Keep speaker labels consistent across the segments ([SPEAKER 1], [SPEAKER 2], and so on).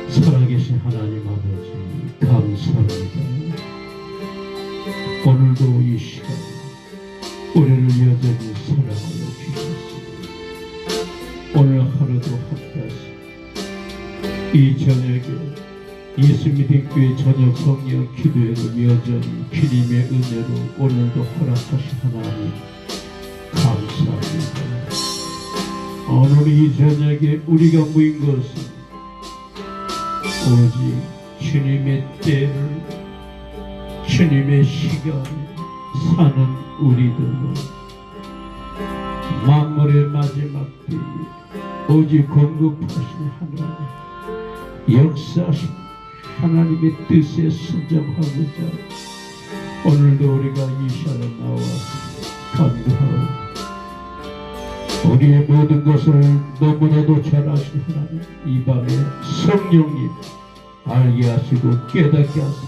[SPEAKER 1] 살아계신 하나님 아버지 감사합니다. 오늘도 이 시간 우리를 여전히 사랑하여 주셨습니다. 오늘 하루도 함께하시고 이 저녁에 예수믿음교회 저녁 성령 기도회를 여전히 주님의 은혜로 오늘도 허락하신 하나님 감사합니다. 오늘 이 저녁에 우리가 모인 것은 오직 주님의 때를 주님의 시간을 사는 우리들로 만물의 마지막 때에 오직 공급하신 하나님 역사하신 하나님의 뜻에 순종하고자 오늘도 우리가 이 시간에 나와서 간구하오. 우리의 모든 것을 너무나도 잘 아신 하나님 이 밤에 성령님 알게 하시고 깨닫게 하사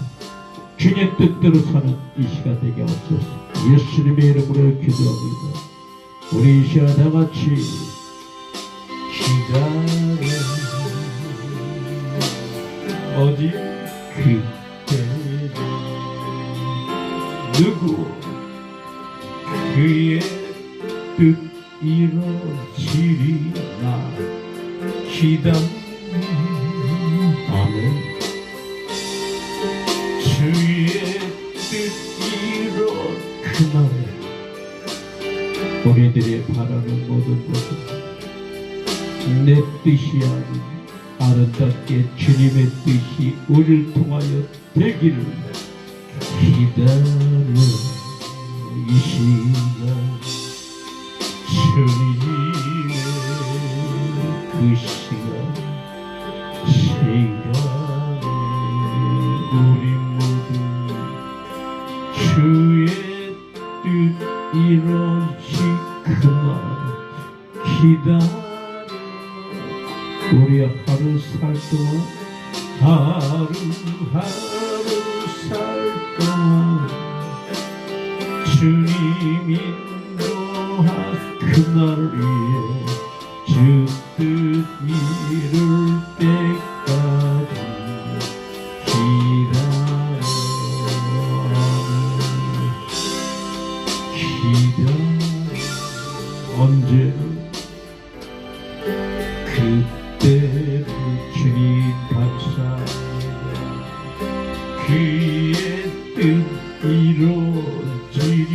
[SPEAKER 1] 주님 뜻대로 사는 이 시간 되게 하옵소서. 예수님의 이름으로 기도합니다. 우리 이 시간 다같이 기다려 어디 그때 누구 그의 뜻 이루어지리라 기다려. 아멘. 주의 뜻 이루어 그날에 우리들이 바라는 모든 것은 내 뜻이 아닌 아름답게 주님의 뜻이 우리를 통하여 되기를 기다려. 이 시간 주님의 그 시간에 우리 모두 주의 뜻 이루어진 그날 기다려. 우리 하루 살 동안 하루 살 동안 주님 인도한 그날을 위해 주 뜻 이룰 때까지 기다려. 언제 그때 주님 감사합니다. 그의 뜻 이루어지리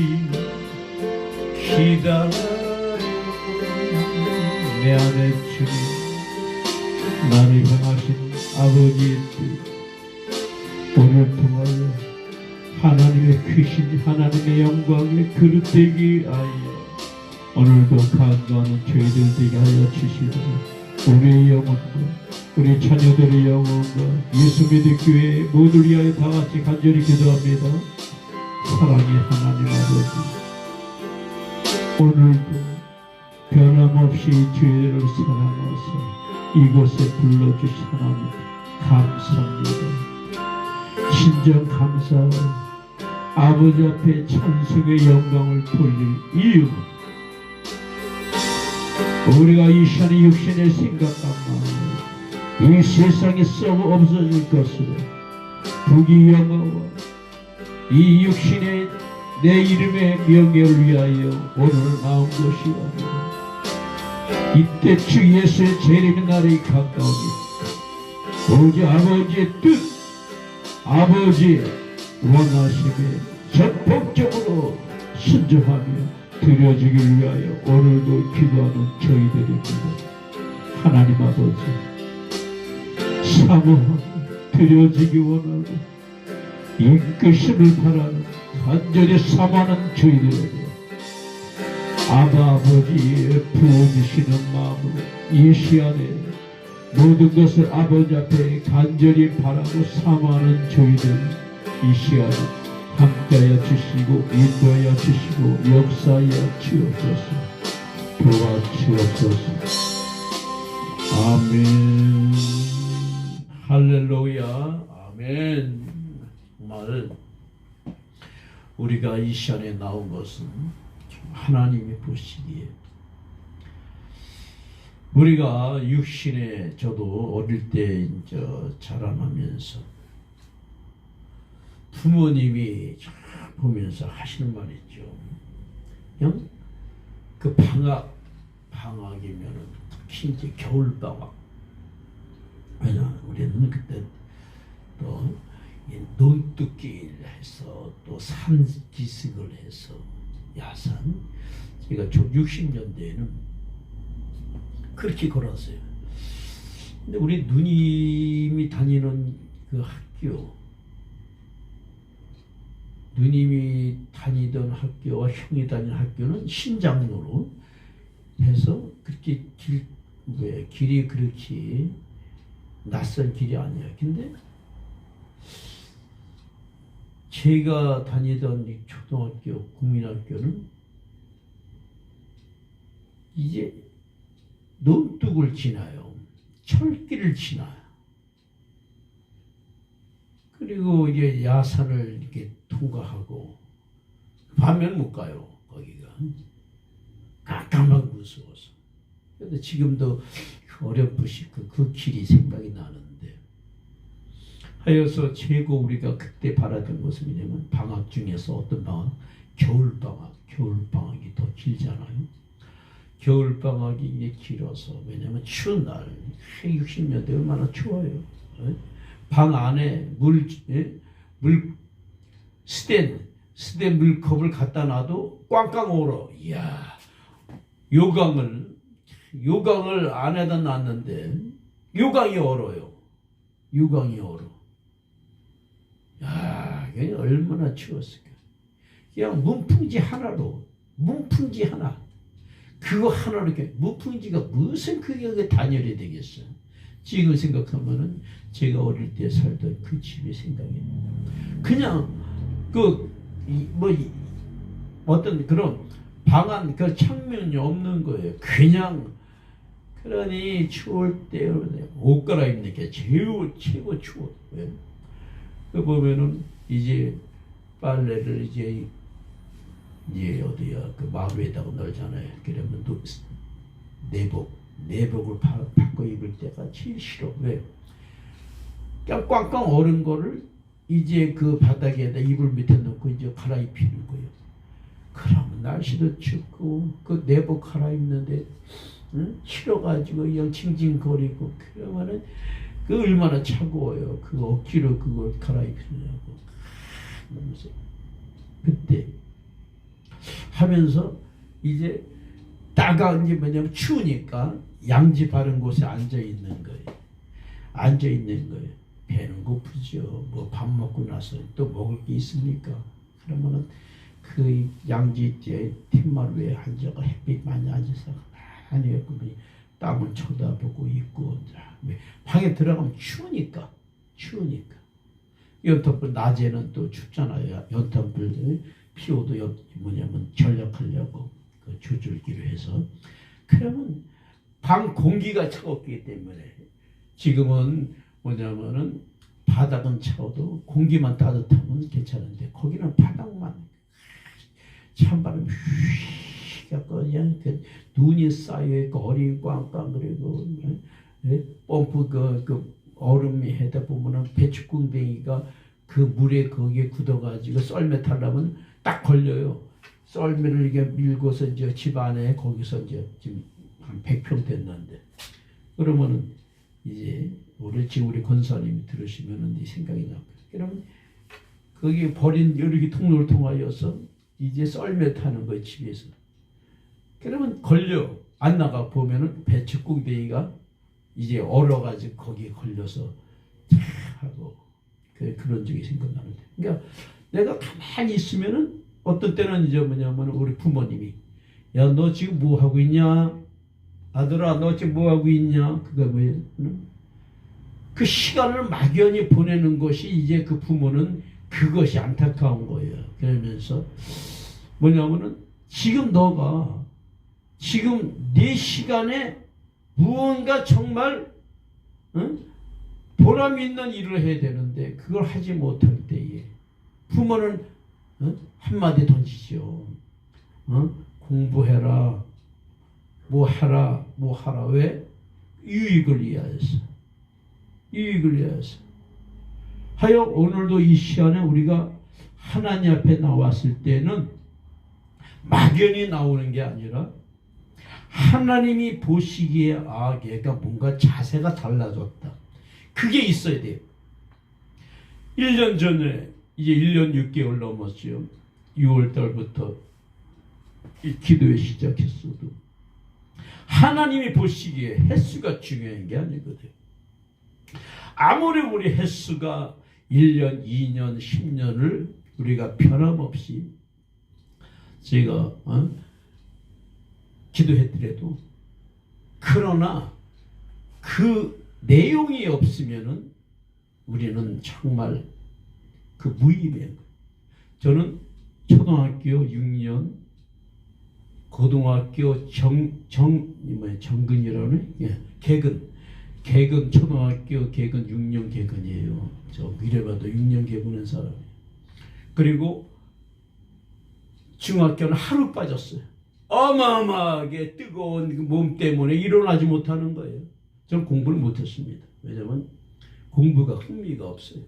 [SPEAKER 1] 기다려. 내 안에 주님 나를 향하신 아버지의 뜻 오늘 통하여 하나님의 크신 하나님의 영광의 그릇 되기 하여 오늘도 간구하는 저희들 되게 하여 주시고 우리의 영혼과 우리 자녀들의 영혼과 예수믿음교회 모두를 위하여 다같이 간절히 기도합니다. 사랑의 하나님 아버지 오늘도 변함없이 저희들을 사랑하사 이곳에 불러주신 하나님 감사합니다. 진정 감사하고 아버지 앞에 찬송의 영광을 돌릴 이유 우리가 이 시간에 육신의 생각만 마음 이 세상에 썩어 없어질 것으로 부귀영화와 이 육신의 내 이름의 명예를 위하여 오늘 나온 것이오니 이때 주 예수의 재림의 날이 가까우니 오직 아버지의 뜻 아버지의 원하심에 적극적으로 순종하며 드려지길 위하여 오늘도 기도하는 저희들입니다. 하나님 아버지 사모하고 드려지기 원하고 이끄심을 바라는 간절히 사모하는 저희들에게 아버지의 부어주시는 마음으로 이 시간에 모든 것을 아버지 앞에 간절히 바라고 사모하는 저희들 이 시간에 함께하여 주시고 인도하여 주시고 역사하여 주옵소서. 도와주옵소서. 아멘. 할렐루야. 아멘. 정말 우리가 이 시간에 나온 것은 하나님이 보시기에 우리가 육신에 저도 어릴 때 이제 자라나면서 부모님이 보면서 하시는 말 있죠. 그냥 그 방학이면은 특히 이제 겨울 방학. 왜냐 우리는 그때 또 논뚝기를 해서 또 산기슭을 해서 야산. 제가 60년대에는 그렇게 걸었어요. 근데 우리 누님이 다니는 그 학교, 누님이 다니던 학교와 형이 다니는 학교는 신장로로 해서 그렇게 길이 그렇게 낯선 길이 아니야. 근데 제가 다니던 이 초등학교, 국민학교는 이제 논둑을 지나요. 철길을 지나요. 그리고 이제 야산을 이렇게 통과하고 밤에는 못 가요. 거기가 깜깜하고 무서워서. 그런데 지금도 어렴풋이 그 길이 생각이 나는데 하여서 최고 우리가 그때 바라던 것은 뭐냐면 방학 중에서 어떤 방학? 겨울방학이 더 길잖아요. 겨울방학이 이게 길어서 왜냐면 추운 날 60년대 얼마나 추워요. 방 안에 스텐 물컵을 갖다 놔도 꽝꽝 얼어. 이야, 요강을 안에다 놨는데 요강이 얼어요. 요강이 얼어. 야, 그게 얼마나 추웠을까. 그냥 문풍지 하나 그거 하나로 이렇게 문풍지가 무슨 그게 단열이 되겠어. 지금 생각하면은 제가 어릴 때 살던 그 집이 생각이 납니다. 그냥 어떤 그런 방안 그 창문이 없는 거예요. 그냥 그러니 추울 때 옷 갈아입는 게 최고 추워. 왜? 그 보면은 이제 빨래를 이제 어디야 그 마루에다가 널잖아요. 그러면 또 내복을 바꿔 입을 때가 제일 싫어. 왜? 그냥 꽝꽝 얼은 거를 이제 그 바닥에다 이불 밑에 넣고 이제 갈아입히는 거예요. 그러면 날씨도 춥고 그 내복 갈아입는데 싫어가지고 그냥 징징거리고 그러면은 그 얼마나 차가워요. 그 억지로 그걸 갈아입히느냐고. 그때 하면서 이제 이제 뭐냐면 추우니까 양지 바른 곳에 앉아 있는 거예요. 배는 고프죠. 뭐 밥 먹고 나서 또 먹을 게 있습니까? 그러면은 그 양지 뒤에 툇마루에 앉아가 햇빛 많이 앉아서 가만히 땀을 쳐다보고 있고 방에 들어가면 추우니까 연탄불 낮에는 또 춥잖아요. 연탄불 피워도 전력하려고 그 조절기로 해서 그러면 방 공기가 차갑기 때문에 지금은 뭐냐면은 바닥은 차워도 공기만 따뜻하면 괜찮은데 거기는 바닥만 찬바람이 휘 그냥 그 눈이 쌓여 있고 얼이 꽝꽝 그리고 펌프 그 얼음이 해다 보면은 배추궁뎅이가 그 물에 거기에 굳어가지고 썰매 타려면 딱 걸려요. 썰매를 이게 밀고서 이제 집 안에 거기서 이제 지금 한 100평 됐는데 그러면은 이제 우리 권사님이 들으시면은 이 생각이 나고 그러면 거기 버린 여러 통로를 통하여서 이제 썰매 타는 거예요 집에서. 그러면 걸려 안 나가 보면은 배추궁뎅이가 이제 얼어가지고 거기에 걸려서 하고 그런 적이 생각나는데. 그러니까 내가 가만히 있으면은 어떤 때는 이제 뭐냐면 우리 부모님이 야 너 지금 뭐 하고 있냐? 아들아 너 지금 뭐 하고 있냐? 그거 뭐예요? 그 시간을 막연히 보내는 것이 이제 그 부모는 그것이 안타까운 거예요. 그러면서 뭐냐면은 지금 너가 지금 네 시간에 무언가 정말 보람 있는 일을 해야 되는데 그걸 하지 못할 때에 부모는 한마디 던지죠. 공부해라, 뭐 하라, 뭐 하라. 왜? 유익을 위하여서. 유익을 위하여서. 하여 오늘도 이 시간에 우리가 하나님 앞에 나왔을 때는 막연히 나오는 게 아니라 하나님이 보시기에 얘가 뭔가 자세가 달라졌다. 그게 있어야 돼요. 1년 전에 이제 1년 6개월 넘었죠. 6월 달부터 이 기도에 시작했어도 하나님이 보시기에 횟수가 중요한 게 아니거든요. 아무리 우리 횟수가 1년, 2년, 10년을 우리가 변함없이 제가 기도했더라도 그러나 그 내용이 없으면은 우리는 정말 그 무의미한 거예요. 저는 초등학교 6년, 고등학교 정근이라는 개근 초등학교 개근 6년 개근이에요. 저 미래봐도 6년 개근한 사람이에요. 그리고 중학교는 하루 빠졌어요. 어마어마하게 뜨거운 몸 때문에 일어나지 못하는 거예요. 저는 공부를 못했습니다. 왜냐하면 공부가 흥미가 없어요.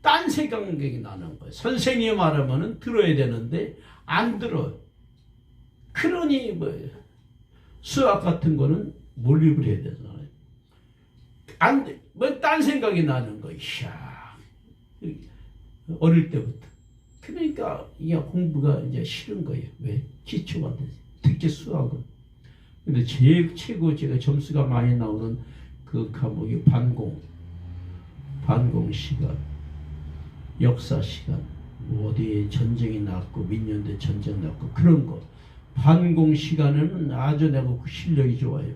[SPEAKER 1] 딴 생각이 나는 거예요. 선생님이 말하면 들어야 되는데 안 들어요. 그러니 뭐예요? 수학 같은 거는 몰입을 해야 되잖아요. 딴 생각이 나는 거예요. 이야, 어릴 때부터. 그러니까 이게 공부가 이제 싫은 거예요. 왜? 기초가 되지. 특히 수학은. 근데 제일 최고 제가 점수가 많이 나오는 그 과목이 반공 시간, 역사 시간, 뭐 어디에 전쟁이 났고 민년대 전쟁 났고 그런 거. 반공 시간에는 아주 내가 실력이 좋아요.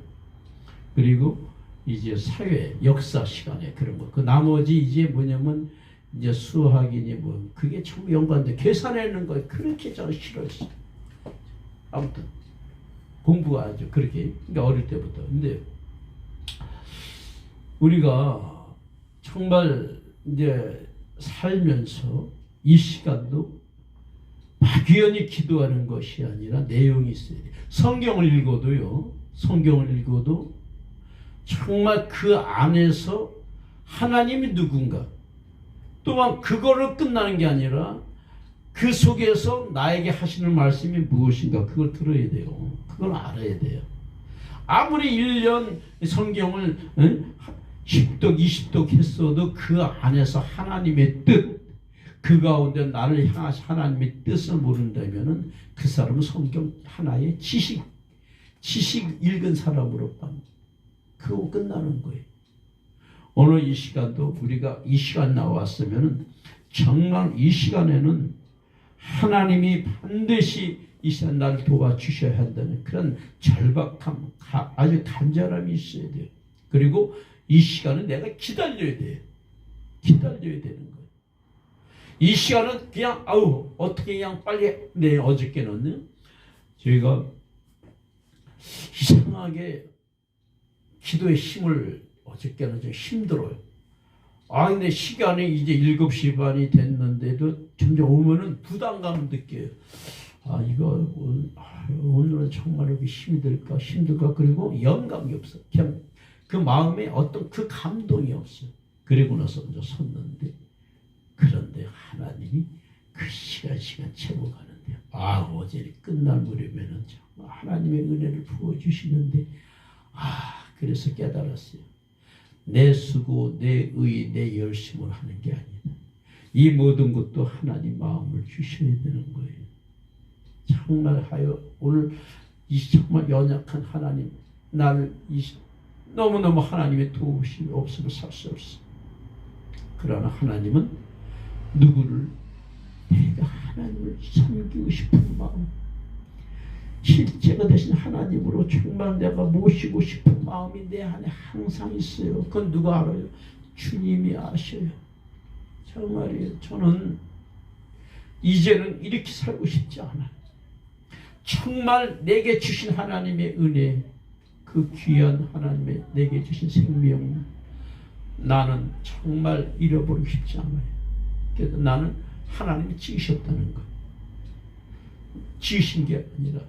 [SPEAKER 1] 그리고 이제 사회, 역사 시간에 그런 거. 그 나머지 이제 뭐냐면 이제 수학이니 뭐 그게 참 연관돼. 계산하는 거 그렇게 저는 싫어했어요. 아무튼 공부가 아주 그렇게 그러니까 어릴 때부터. 근데 우리가 정말 이제 살면서 이 시간도 막연히 기도하는 것이 아니라 내용이 있어야 돼요. 성경을 읽어도요. 성경을 읽어도 정말 그 안에서 하나님이 누군가 또한 그거를 끝나는 게 아니라 그 속에서 나에게 하시는 말씀이 무엇인가 그걸 들어야 돼요. 그걸 알아야 돼요. 아무리 1년 성경을 10독 20독 했어도 그 안에서 하나님의 뜻, 그 가운데 나를 향하신 하나님의 뜻을 모른다면 그 사람은 성경 하나의 지식 읽은 사람으로만 그거 끝나는 거예요. 오늘 이 시간도 우리가 이 시간 나왔으면 정말 이 시간에는 하나님이 반드시 이 시간 나를 도와주셔야 한다는 그런 절박함, 아주 간절함이 있어야 돼요. 그리고 이 시간은 내가 기다려야 돼요. 기다려야 되는 거예요. 이 시간은 그냥 어떻게 그냥 빨리 어저께는 저희가 이상하게 기도의 힘을 어저께는 좀 힘들어요. 근데 시간이 이제 7시 반이 됐는데도 점점 오면은 부담감을 느껴요. 오늘은 정말 이렇게 힘이 들까 힘들까. 그리고 영감이 없어. 그냥 그 마음에 어떤 그 감동이 없어. 그리고 나서 이제 섰는데 그런데 하나님이 그 시간 채워가는데 어제 끝날 무렵에는 정말 하나님의 은혜를 부어주시는데 그래서 깨달았어요. 내 수고, 내 의, 내 열심을 하는 게 아니다. 이 모든 것도 하나님 마음을 주셔야 되는 거예요. 정말 오늘 이 정말 연약한 하나님, 나를 너무너무 하나님의 도우심이 없으면 살 수 없어. 그러나 하나님은 누구를 내가 하나님을 섬기고 싶은 마음, 실제가 되신 하나님으로 정말 내가 모시고 싶은 마음이 내 안에 항상 있어요. 그건 누가 알아요? 주님이 아셔요. 정말이에요. 저는 이제는 이렇게 살고 싶지 않아요. 정말 내게 주신 하나님의 은혜, 그 귀한 하나님의 내게 주신 생명, 나는 정말 잃어버리고 싶지 않아요. 그래서 나는 하나님이 지으셨다는 것, 지으신 게 아니라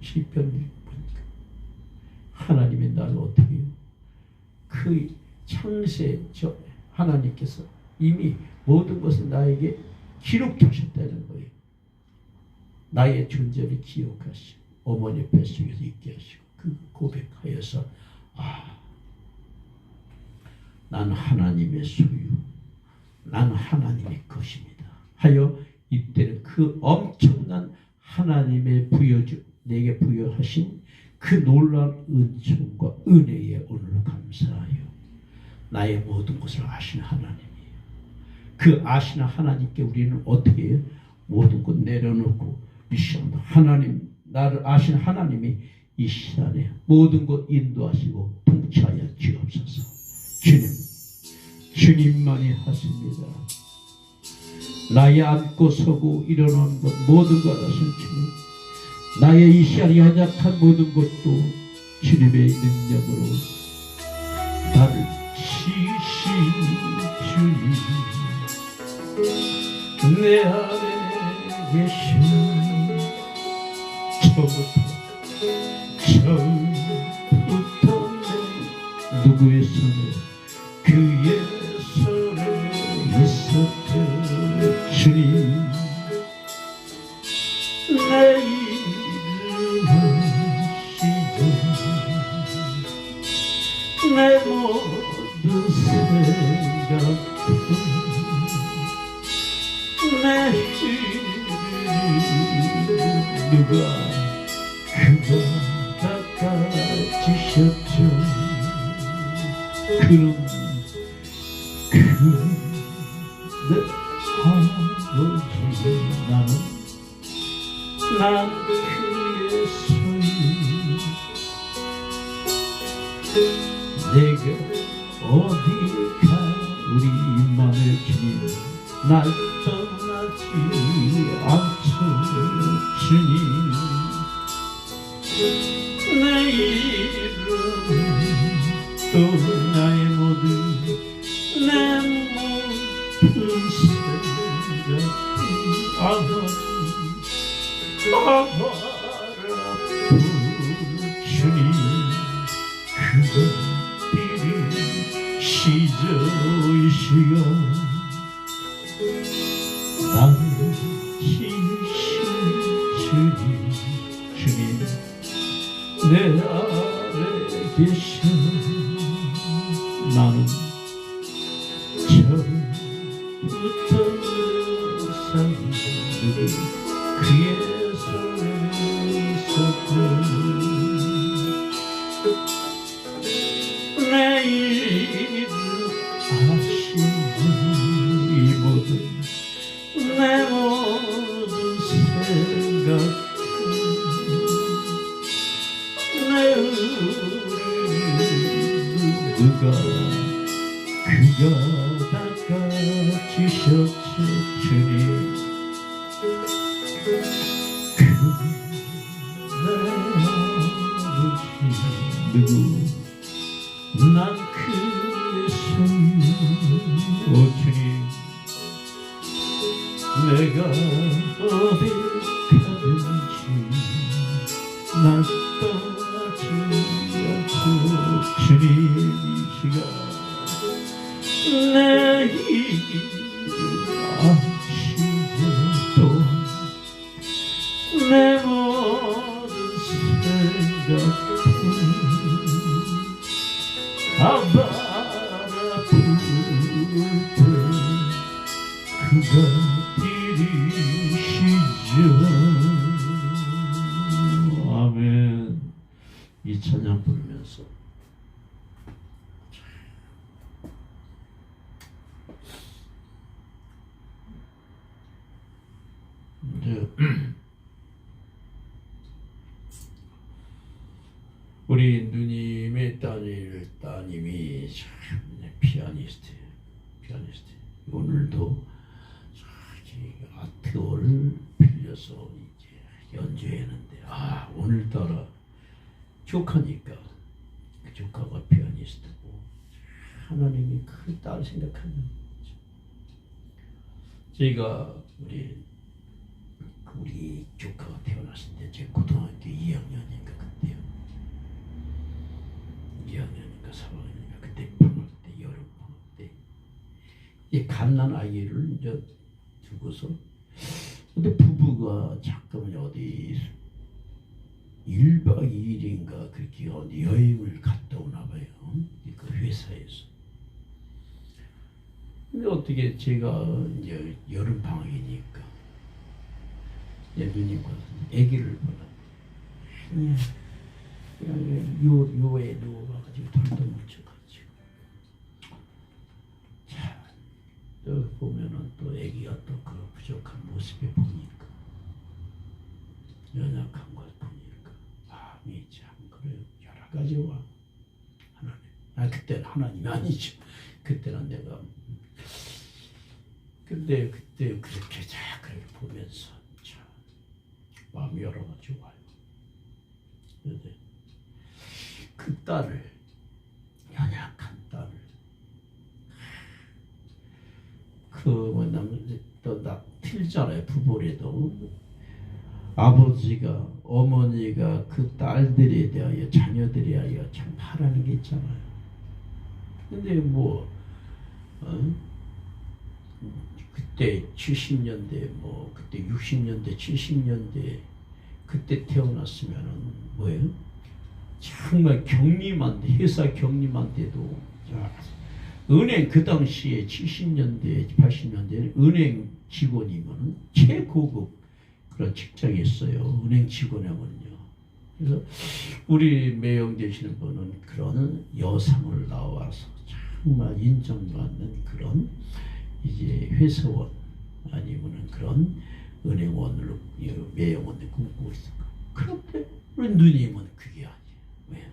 [SPEAKER 1] 시편을 보니까 하나님이 나를 어떻게 해요? 그 창세 전에 하나님께서 이미 모든 것을 나에게 기록하셨다는 거예요. 나의 존재를 기억하시고 어머니 뱃속에서 있게 하시고 그 고백하여서 나는 하나님의 소유, 나는 하나님의 것입니다 하여 이때는 그 엄청난 하나님의 내게 부여하신 그 놀라운 은총과 은혜에 오늘 감사하여 나의 모든 것을 아시는 하나님이에요. 그 아시는 하나님께 우리는 어떻게 해요? 모든 것 내려놓고 이 시간 하나님, 나를 아시는 하나님이 이 시간에 모든 것 인도하시고 통치하여 주옵소서. 주님만이 하십니다. 나의 앉고 서고 일어나는 것 모든 것 하신 주님, 나의 이 시간 연약한 모든 것도 주님의 능력으로 나를 지으신 주님, 내 안에 계신 처음부터 내 누구의 손에 그의 손에 있었던 주님, 내 이름은 시작 내 모든 생각도 내 누가 그가 닦아주셨죠. 그는 내 아버지, 난 그의 소유, 내가 어디 가 우리 임마누엘 주님 날 떠나지 않죠. 주님, 내 이름 또 나의 모든 내 모든 생각 아버라 주님, 그것들이 시저 이 시간 나를 지으신 주님, 내 아래 계셔 나는 처음부터 누구 그의 손에 있었고 내 이름 아시는 이 모든 내 모든 생각 내 그가 닦아주셨죠. 주님, 누구 난 그의 소유. 오 주님, 내가 어디 가든지 날 떠나지 않죠. 주님, 이 시간 내 이름 아시고 또 내 모든 생각 아바라 부를 때 그가 들이시죠. 아멘. 이 찬양 부르면서 우리 누님의 따님이 참 피아니스트예요. 오늘도 아트홀을 빌려서 이제 연주했는데 오늘따라 조카니까 그 조카가 피아니스트고 하나님이 그 딸 생각하는 거죠. 저희가 우리 조카가 태어날 태어났을 때 제 고등학교 2학년인가 그때요. 2학년인가 3학년인가 그때 방학 때 여름 방학 때 이 갓난 아이를 이제 두고서 근데 부부가 잠깐만 어디 1박 2일인가 그렇게 어디 여행을 갔다 오나 봐요. 그 회사에서. 근데 어떻게 제가 이제 여름 방학이니까 누님 가서 아기를 보나 그냥 요에 누워가지고 돌도 묻혀가지고 자, 또 보면은 또 아기가 또 그 부족한 모습에 보니까 연약한 걸 보니까 마음이 참 그래요. 여러 가지와 하나님 그때는 하나님이 아니죠. 그때는 내가 근데 그때 그렇게 자그를 보면서 참 마음이 여러 가지 와요. 근데 그 딸을 연약한 딸을 그 뭐냐면 또나 틀잖아요. 부부래도 아버지가 어머니가 그 딸들에 대하여 자녀들에 대하여 참 바라는 게 있잖아요. 근데 뭐 그때 70년대 뭐 그때 60년대 70년대 그때 태어났으면은 뭐예요? 정말 격리만 회사 격리만 돼도 은행 그 당시에 70년대 80년대 은행 직원이면 최고급 그런 직장이 있어요. 은행 직원이면요. 그래서 우리 매형 되시는 분은 그런 여성을 나와서 정말 인정받는 그런 이제 회사원 아니면은 그런 은행원으로 매형원을 꿈꾸고 있어. 그런데 우리 누님은 그게 아니에요. 왜?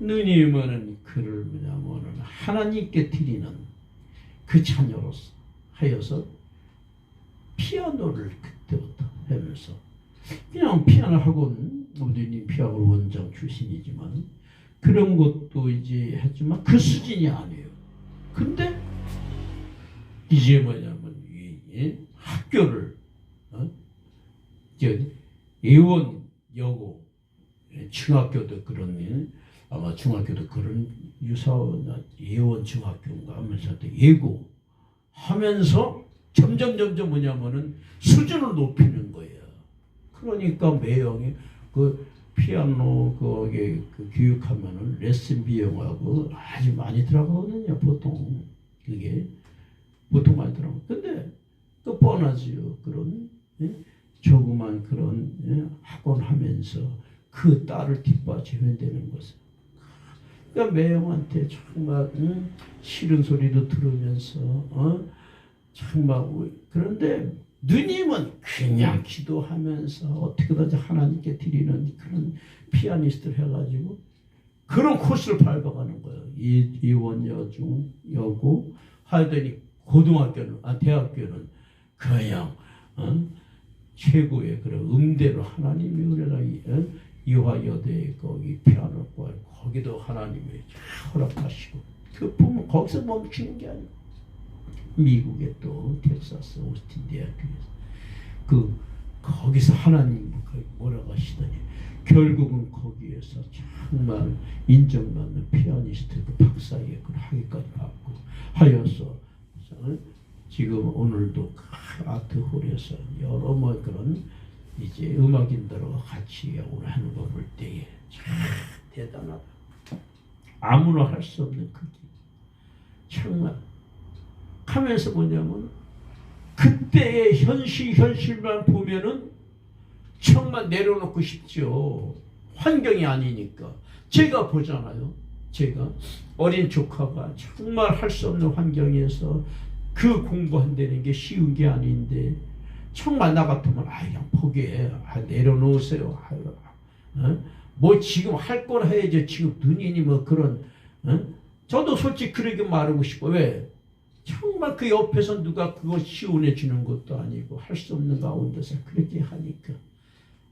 [SPEAKER 1] 누님은 그를 뭐냐면은 하나님께 드리는 그 자녀로서 하여서 피아노를 그때부터 하면서 그냥 피아노 학원 우리님 피아노 원장 출신이지만 그런 것도 이제 했지만 그 수준이 아니에요. 근데 이제 뭐냐면 학교를 예원 여고 중학교도 그런 아마 중학교도 그런 유사한 예원 중학교인가 하면서 예고 하면서 점점 뭐냐면은 수준을 높이는 거예요. 그러니까 매형이 그 피아노 거기 그 교육하면은 레슨 비용하고 아주 많이 들어가거든요. 보통 그게 보통 많이 들어가. 근데 또 뻔하지요. 그런 조그만 그런 학원 하면서 그 딸을 뒷받침해야 되는 것은. 그러니까 매형한테 정말 싫은 소리도 들으면서 정말 그런데 누님은 그냥 기도하면서 어떻게든 하나님께 드리는 그런 피아니스트를 해가지고 그런 코스를 밟아가는 거예요. 이원 여중 여고 하더니 고등학교는 대학교는 그냥 최고의 그런 음대로 하나님이 그래라 이화여대 거기 피아노과 거기도 하나님이 허락하시고 그 보면 거기서 멈추는 게 아니고 미국의 또 텍사스 오스틴 대학교에서 거기서 하나님 뭐라고 하시더니 결국은 거기에서 정말 인정받는 피아니스트 그 박사의 그 학위까지 받고 하여서 지금 오늘도 아트홀에서 여러 뭐 그런 이제 음악인들과 같이 오늘 하는 거 볼 때에 참 대단하다. 아무나 할 수 없는 크기. 정말 하면서 뭐냐면 그때의 현실만 보면은 정말 내려놓고 싶죠. 환경이 아니니까. 제가 보잖아요. 제가 어린 조카가 정말 할 수 없는 환경에서 그 공부한다는 게 쉬운 게 아닌데 정말 나 같으면 그냥 포기해. 내려놓으세요. 뭐 지금 할 걸 해야지. 지금 눈이니 뭐 그런 저도 솔직히 그렇게 말하고 싶어. 왜? 정말 그 옆에서 누가 그거 시원해 주는 것도 아니고 할 수 없는 가운데서 그렇게 하니까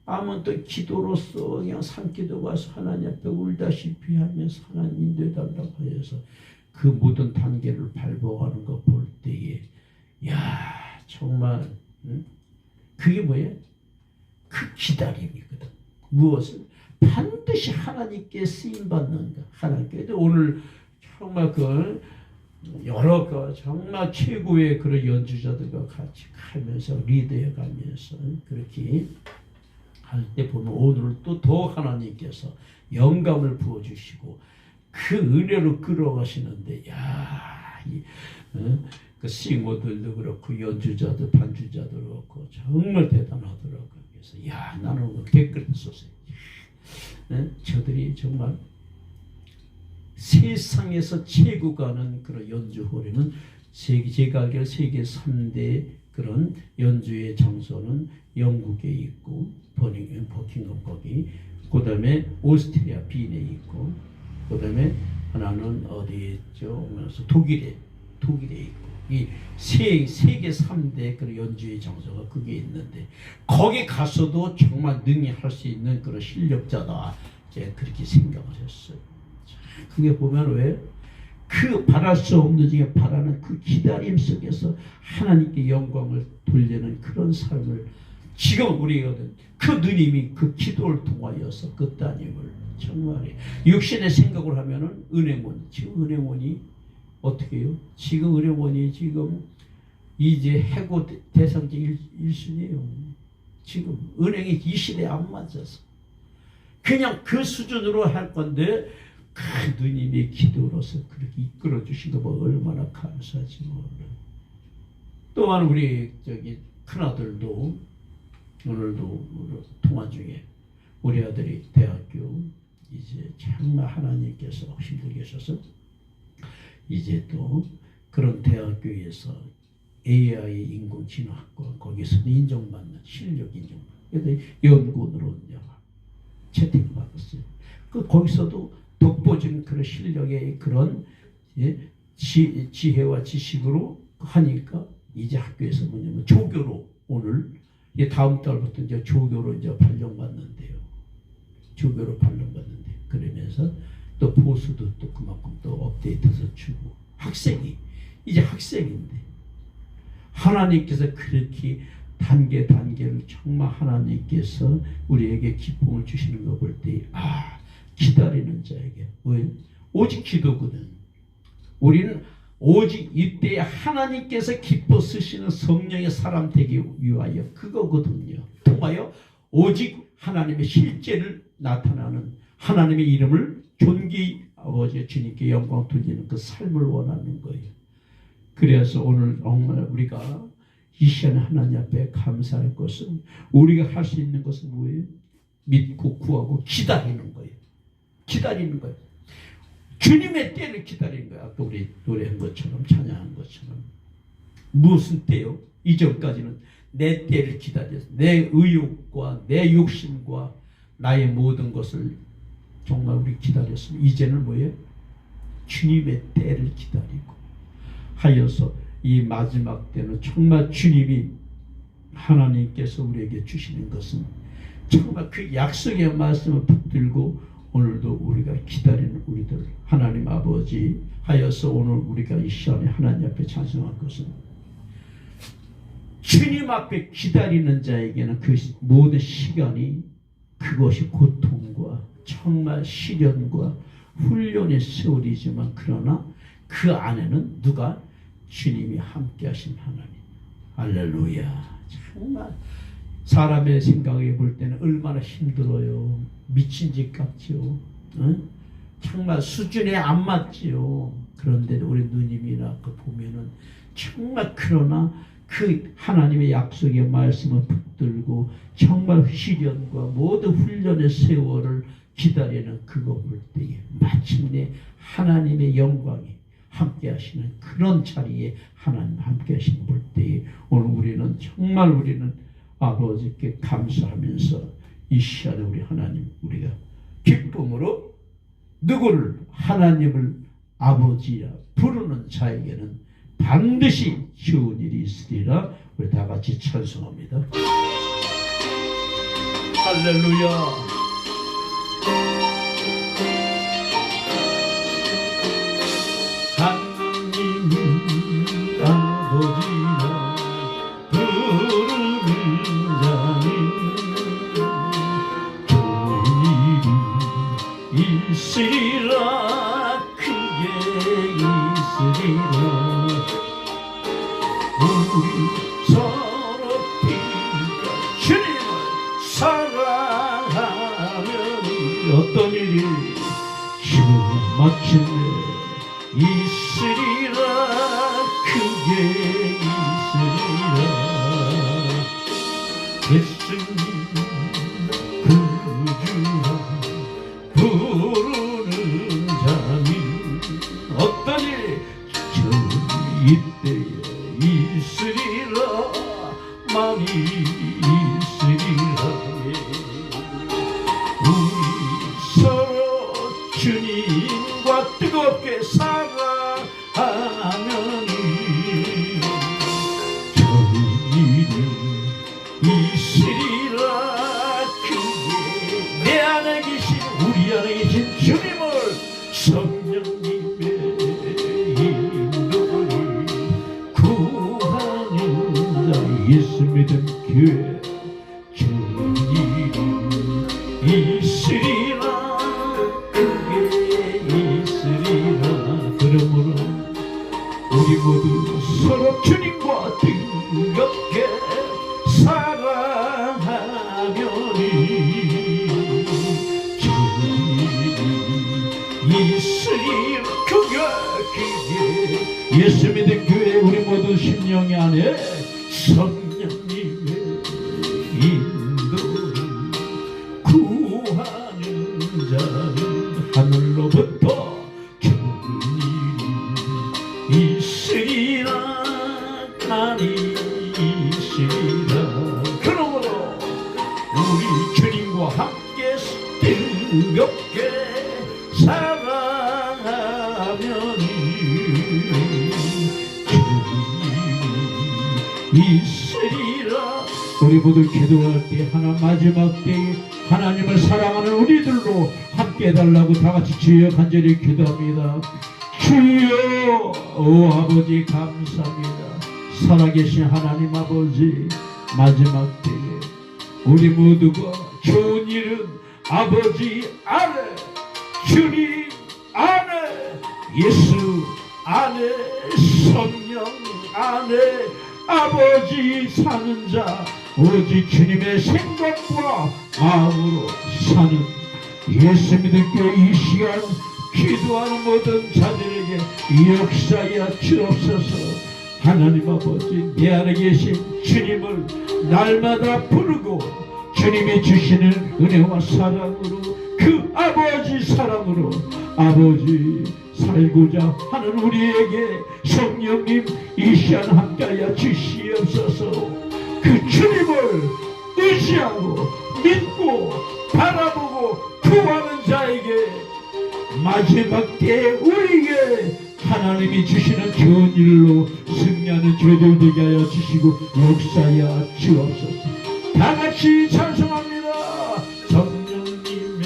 [SPEAKER 1] 아무 또 기도로서 그냥 산기도 가서 하나님 앞에 울다시피 하면서 하나님 인도해달라고 해서 그 모든 단계를 밟아가는 거 볼 때에 야 정말 그게 뭐예요? 그 기다림이거든. 무엇을? 반드시 하나님께 쓰임받는가. 하나님께. 오늘 정말 그 여러 그 정말 최고의 그런 연주자들과 같이 가면서 리드해 가면서 그렇게 할 때 보면 오늘 또 더 하나님께서 영감을 부어주시고 그 은혜로 끌어가시는데, 그 싱어들도 그렇고 연주자들 반주자도 그렇고 정말 대단하더라고요. 그래서 나는 오늘 댓글 썼어요. 저들이 정말 세상에서 최고가 하는 그런 연주홀에는 제가 알기로 세계 3대 그런 연주의 장소는 영국에 있고 버킹엄 거기, 그 다음에 오스트리아 빈에 있고, 그 다음에 하나는 어디 있죠? 독일에 있고, 이 세계 3대 그런 연주의 장소가 그게 있는데 거기 가서도 정말 능히 할 수 있는 그런 실력자다. 제가 그렇게 생각을 했어요. 그게 보면 왜? 그 바랄 수 없는 중에 바라는 그 기다림 속에서 하나님께 영광을 돌리는 그런 삶을 지금 우리가 그 누님이 그 기도를 통하여서 그 따님을 정말 육신의 생각을 하면은 은행원, 지금 은행원이 어떻게 해요? 지금 은행원이 지금 이제 해고 대상자 1순위예요. 지금 은행이 이 시대에 안 맞아서 그냥 그 수준으로 할 건데 그 누님의 기도로서 그렇게 이끌어 주신 거 뭐 얼마나 감사하지 몰라. 또한 우리 큰아들도 오늘도 통화 중에 우리 아들이 대학교 이제 정말 하나님께서 힘들게 하셔서 이제 또 그런 대학교에서 AI 인공지능학과 거기서 인정받는 실력 인정받는 연구원으로 채택받았어요. 거기서도 독보적인 그런 실력의 그런 지혜와 지식으로 하니까 이제 학교에서 뭐냐면 조교로 오늘 다음 달부터 이제 조교로 이제 발령받는데요. 조교로 발령받는데 그러면서 또 보수도 또 그만큼 또 업데이트해서 주고 이제 학생인데 하나님께서 그렇게 단계를 정말 하나님께서 우리에게 기쁨을 주시는 거 볼 때 기다리는 자에게 왜? 오직 기도거든. 우리는 오직 이때 하나님께서 기뻐 쓰시는 성령의 사람 되기 위하여 그거거든요. 통하여 오직 하나님의 실제를 나타나는 하나님의 이름을 존귀 아버지 주님께 영광 돌리는 그 삶을 원하는 거예요. 그래서 오늘 정말 우리가 이 시간에 하나님 앞에 감사할 것은 우리가 할 수 있는 것은 뭐예요? 믿고 구하고 기다리는 거예요. 기다리는 거예요. 주님의 때를 기다리는 거예요. 아까 우리 노래한 것처럼 찬양한 것처럼. 무슨 때요? 이전까지는 내 때를 기다렸어. 내 의욕과 내 욕심과 나의 모든 것을 정말 우리 기다렸으면 이제는 뭐예요? 주님의 때를 기다리고 하여서 이 마지막 때는 정말 주님이 하나님께서 우리에게 주시는 것은 정말 그 약속의 말씀을 붙들고 오늘도 우리가 기다리는 우리들 하나님 아버지 하여서 오늘 우리가 이 시간에 하나님 앞에 찬송할 것은 주님 앞에 기다리는 자에게는 그 모든 시간이 그것이 고통과 정말 시련과 훈련의 세월이지만 그러나 그 안에는 누가? 주님이 함께 하신 하나님. 할렐루야. 정말 사람의 생각에 볼 때는 얼마나 힘들어요. 미친 짓 같지요. 응? 정말 수준에 안 맞지요. 그런데 우리 누님이나 그 보면은 정말 그러나 그 하나님의 약속의 말씀을 붙들고 정말 시련과 모든 훈련의 세월을 기다리는 그거 볼 때에 마침내 하나님의 영광이 함께 하시는 그런 자리에 하나님 함께 하시는 볼 때에 오늘 우리는 정말 우리는 아버지께 감사하면서 이 시간에 우리 하나님 우리가 기쁨으로 누구를 하나님을 아버지라 부르는 자에게는 반드시 좋은 일이 있으리라. 우리 다 같이 찬송합니다. 할렐루야. 아버지라 부르는 자는 사랑하면 어떤 일이 주마침내 있으리라. 그게 있으리라. 예수님 구주라 부르는 자니 어떤 일 이때에 있으리라. 많이 있으리라. 우리 서로 주님과 뜨겁게 사랑하면 좋은 일이 있으리라. 그게 내 안에 계신 우리 안에 계신 주님을 성령님의 인도를 구하는 자 예수 믿음 교회 좋은 일이 있으리라. 그게 있으리라. 그러므로 우리 모두 서로 주님과 뜨겁게 사랑하면이 좋은 일이 있으리라. 그게 예수 믿는 교회 우리 모두 심령 안에 성령님의 인도를 구하는 자는 하늘로부터 좋은 일이 있으리라. 많이 있으리라. 그러므로 우리 주님과 함께 뜨겁게 사랑하면이 있으리라. 우리 모두 기도할 때 하나 마지막 때에 하나님을 사랑하는 우리들로 함께 해달라고 다같이 주여 간절히 기도합니다. 주여 오 아버지 감사합니다. 살아계신 하나님 아버지 마지막 때에 우리 모두가 좋은 일은 아버지 안에 주님 안에 예수 안에 성령 안에 아버지 사는 자 오직 주님의 생각과 마음으로 사는 예수 믿는 교회 이 시간 기도하는 모든 자들에게 역사하여 주옵소서. 하나님 아버지 내 안에 계신 주님을 날마다 부르고 주님이 주시는 은혜와 사랑으로 그 아버지 사랑으로 아버지 살고자 하는 우리에게 성령님 이 시간 함께하여 주시옵소서. 그 주님을 의지하고 믿고 바라보고 구하는 자에게 마지막 때에 우리에게 하나님이 주시는 좋은 일로 승리하는 저희들 되게 하여 주시고 역사하여 주옵소서. 다같이 찬송합니다. 성령님의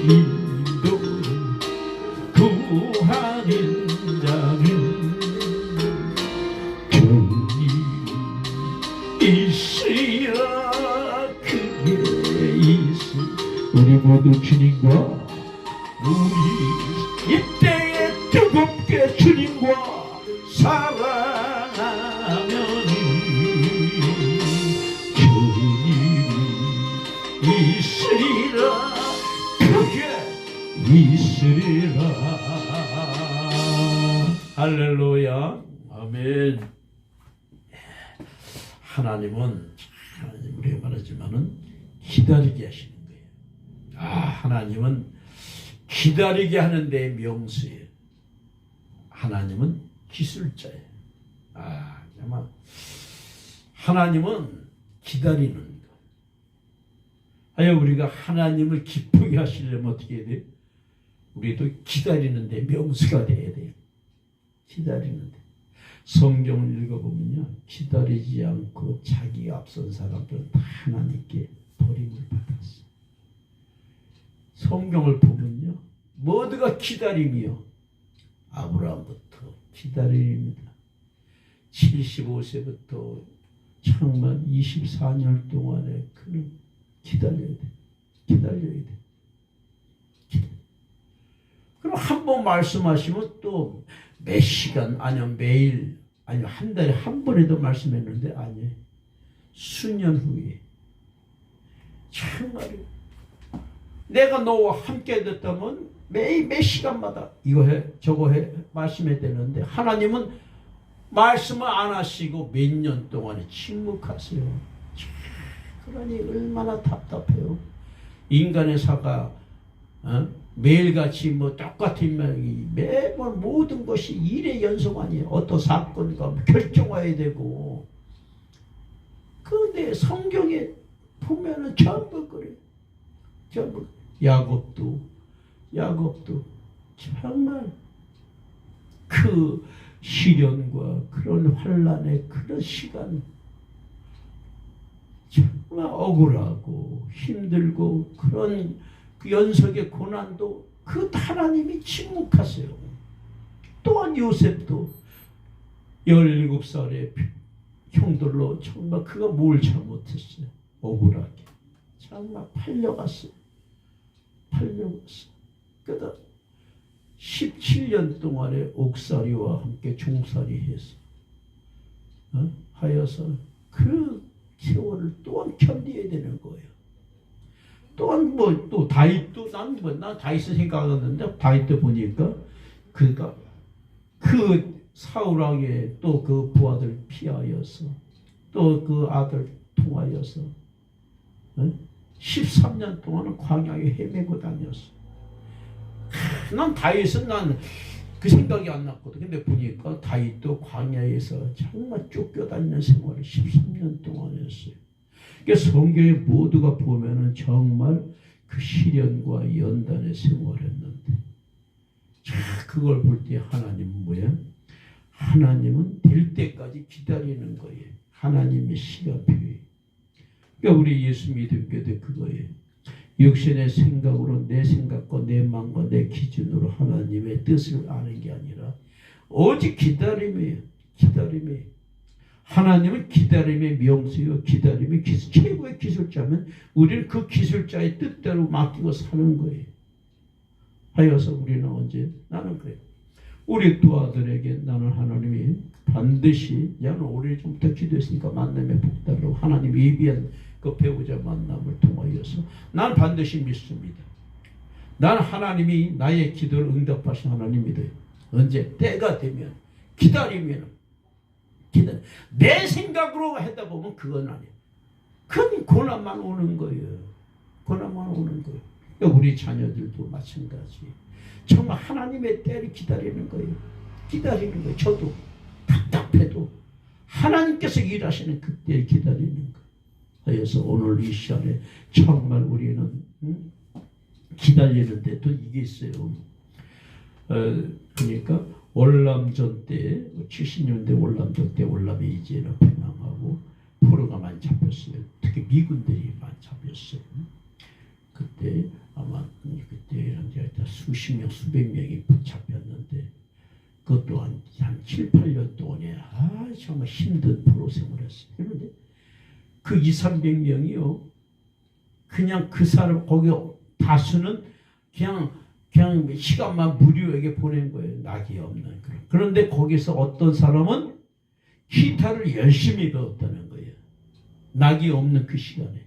[SPEAKER 1] 인도를 구하는 자는 좋은 일이 있으리라. 그게 있으 우리 모두 주님과 우리 이때에 뜨겁게 주님과 사랑하면이 좋은 일이 있으리라. 그게 있으리라. 할렐루야. 아멘. 하나님은 우리가 말하지만은 기다리게 하시는 거예요. 하나님은 기다리게 하는 데 명수예요. 하나님은 기술자예요. 아마 하나님은 기다리는 거. 하여 우리가 하나님을 기쁘게 하시려면 어떻게 해야 돼요? 우리도 기다리는 데 명수가 돼야 돼요. 기다리는 데. 성경을 읽어보면요, 기다리지 않고 자기 앞선 사람들은 다 하나님께 버림을 받았어요. 성경을 보면요, 모두가 기다림이요. 아브라함부터 기다림입니다. 75세부터 창만 24년 동안에 그는 기다려야 돼. 기다려야 돼. 그럼 한 번 말씀하시면 또 몇 시간, 아니면 매일, 아니면 한 달에 한 번에도 말씀했는데 아니에요. 수년 후에 정말이에요. 내가 너와 함께 됐다면 매일 몇 시간마다 이거 해 저거 해 말씀해야 되는데 하나님은 말씀을 안 하시고 몇 년 동안에 침묵하세요. 그러니 얼마나 답답해요. 인간의 사가 매일같이 뭐 똑같은 매번 모든 것이 일의 연속 아니에요. 어떤 사건과 결정해야 되고. 그런데 성경에 보면은 전부 그래요. 전부. 야곱도 정말 그 시련과 그런 환난의 그런 시간 정말 억울하고 힘들고 그런 그 연속의 고난도 그 하나님이 침묵하세요. 또한 요셉도 17살의 형들로 정말 그가 뭘 잘못했어요. 억울하게 정말 팔려갔어요. 그러다 17년 동안의 옥살이와 함께 종살이 해서 하여서 그 세월을 또한 견뎌야 되는 거예요. 또한 뭐 또 다윗도 난 다윗을 생각하는데 다윗도 보니까 그가 그 사울 왕의 또 그 부하들 피하여서 또 그 아들 통하여서 13년 동안은 광야에 헤매고 다녔어. 난 다윗은 난 그 생각이 안 났거든. 근데 보니까 다윗도 광야에서 정말 쫓겨다니는 생활을 13년 동안 했어요. 그러니까 성경에 모두가 보면은 정말 그 시련과 연단의 생활을 했는데, 자, 그걸 볼 때 하나님은 뭐야? 하나님은 될 때까지 기다리는 거예요. 하나님의 시간표에. 그러니까 우리 예수 믿음교도 그거예요. 육신의 생각으로 내 생각과 내 마음과 내 기준으로 하나님의 뜻을 아는 게 아니라 오직 기다림이에요. 기다림이에요. 하나님은 기다림의 명수요, 기다림의 기술, 최고의 기술자면 우리는 그 기술자의 뜻대로 맡기고 사는 거예요. 하여서 우리는 언제? 나는 그래요. 우리 두 아들에게 나는 하나님이 반드시 나는 오래전부터 기도했으니까 만남의 복달로 하나님 예비한 그 배우자 만남을 통하여서 난 반드시 믿습니다. 난 하나님이 나의 기도를 응답하신 하나님이래요. 언제? 때가 되면 기다리면 내 생각으로 하다 보면 그건 아니에요. 그건 고난만 오는 거예요. 고난만 오는 거예요. 그러니까 우리 자녀들도 마찬가지. 정말 하나님의 때를 기다리는 거예요. 기다리는 거예요. 저도 답답해도 하나님께서 일하시는 그때를 기다리는 거예요. 그래서 오늘 이 시간에 정말 우리는 기다리는데도 이게 있어요. 그러니까 월남전 때 70년대 월남전 때 월남에 이제는 패망하고 포로가 많이 잡혔어요. 특히 미군들이 많이 잡혔어요. 그때 아마 그때 수십 명 수백 명이 잡혔는데 그것도 한 7, 8년 동안에 정말 힘든 포로 생활을 했어요. 그런데 그 2, 300명이요. 그냥 그 사람 거기 다수는 그냥 시간만 무료에게 보낸 거예요. 낙이 없는 그런. 그런데 거기서 어떤 사람은 기타를 열심히 배웠다는 거예요. 낙이 없는 그 시간에.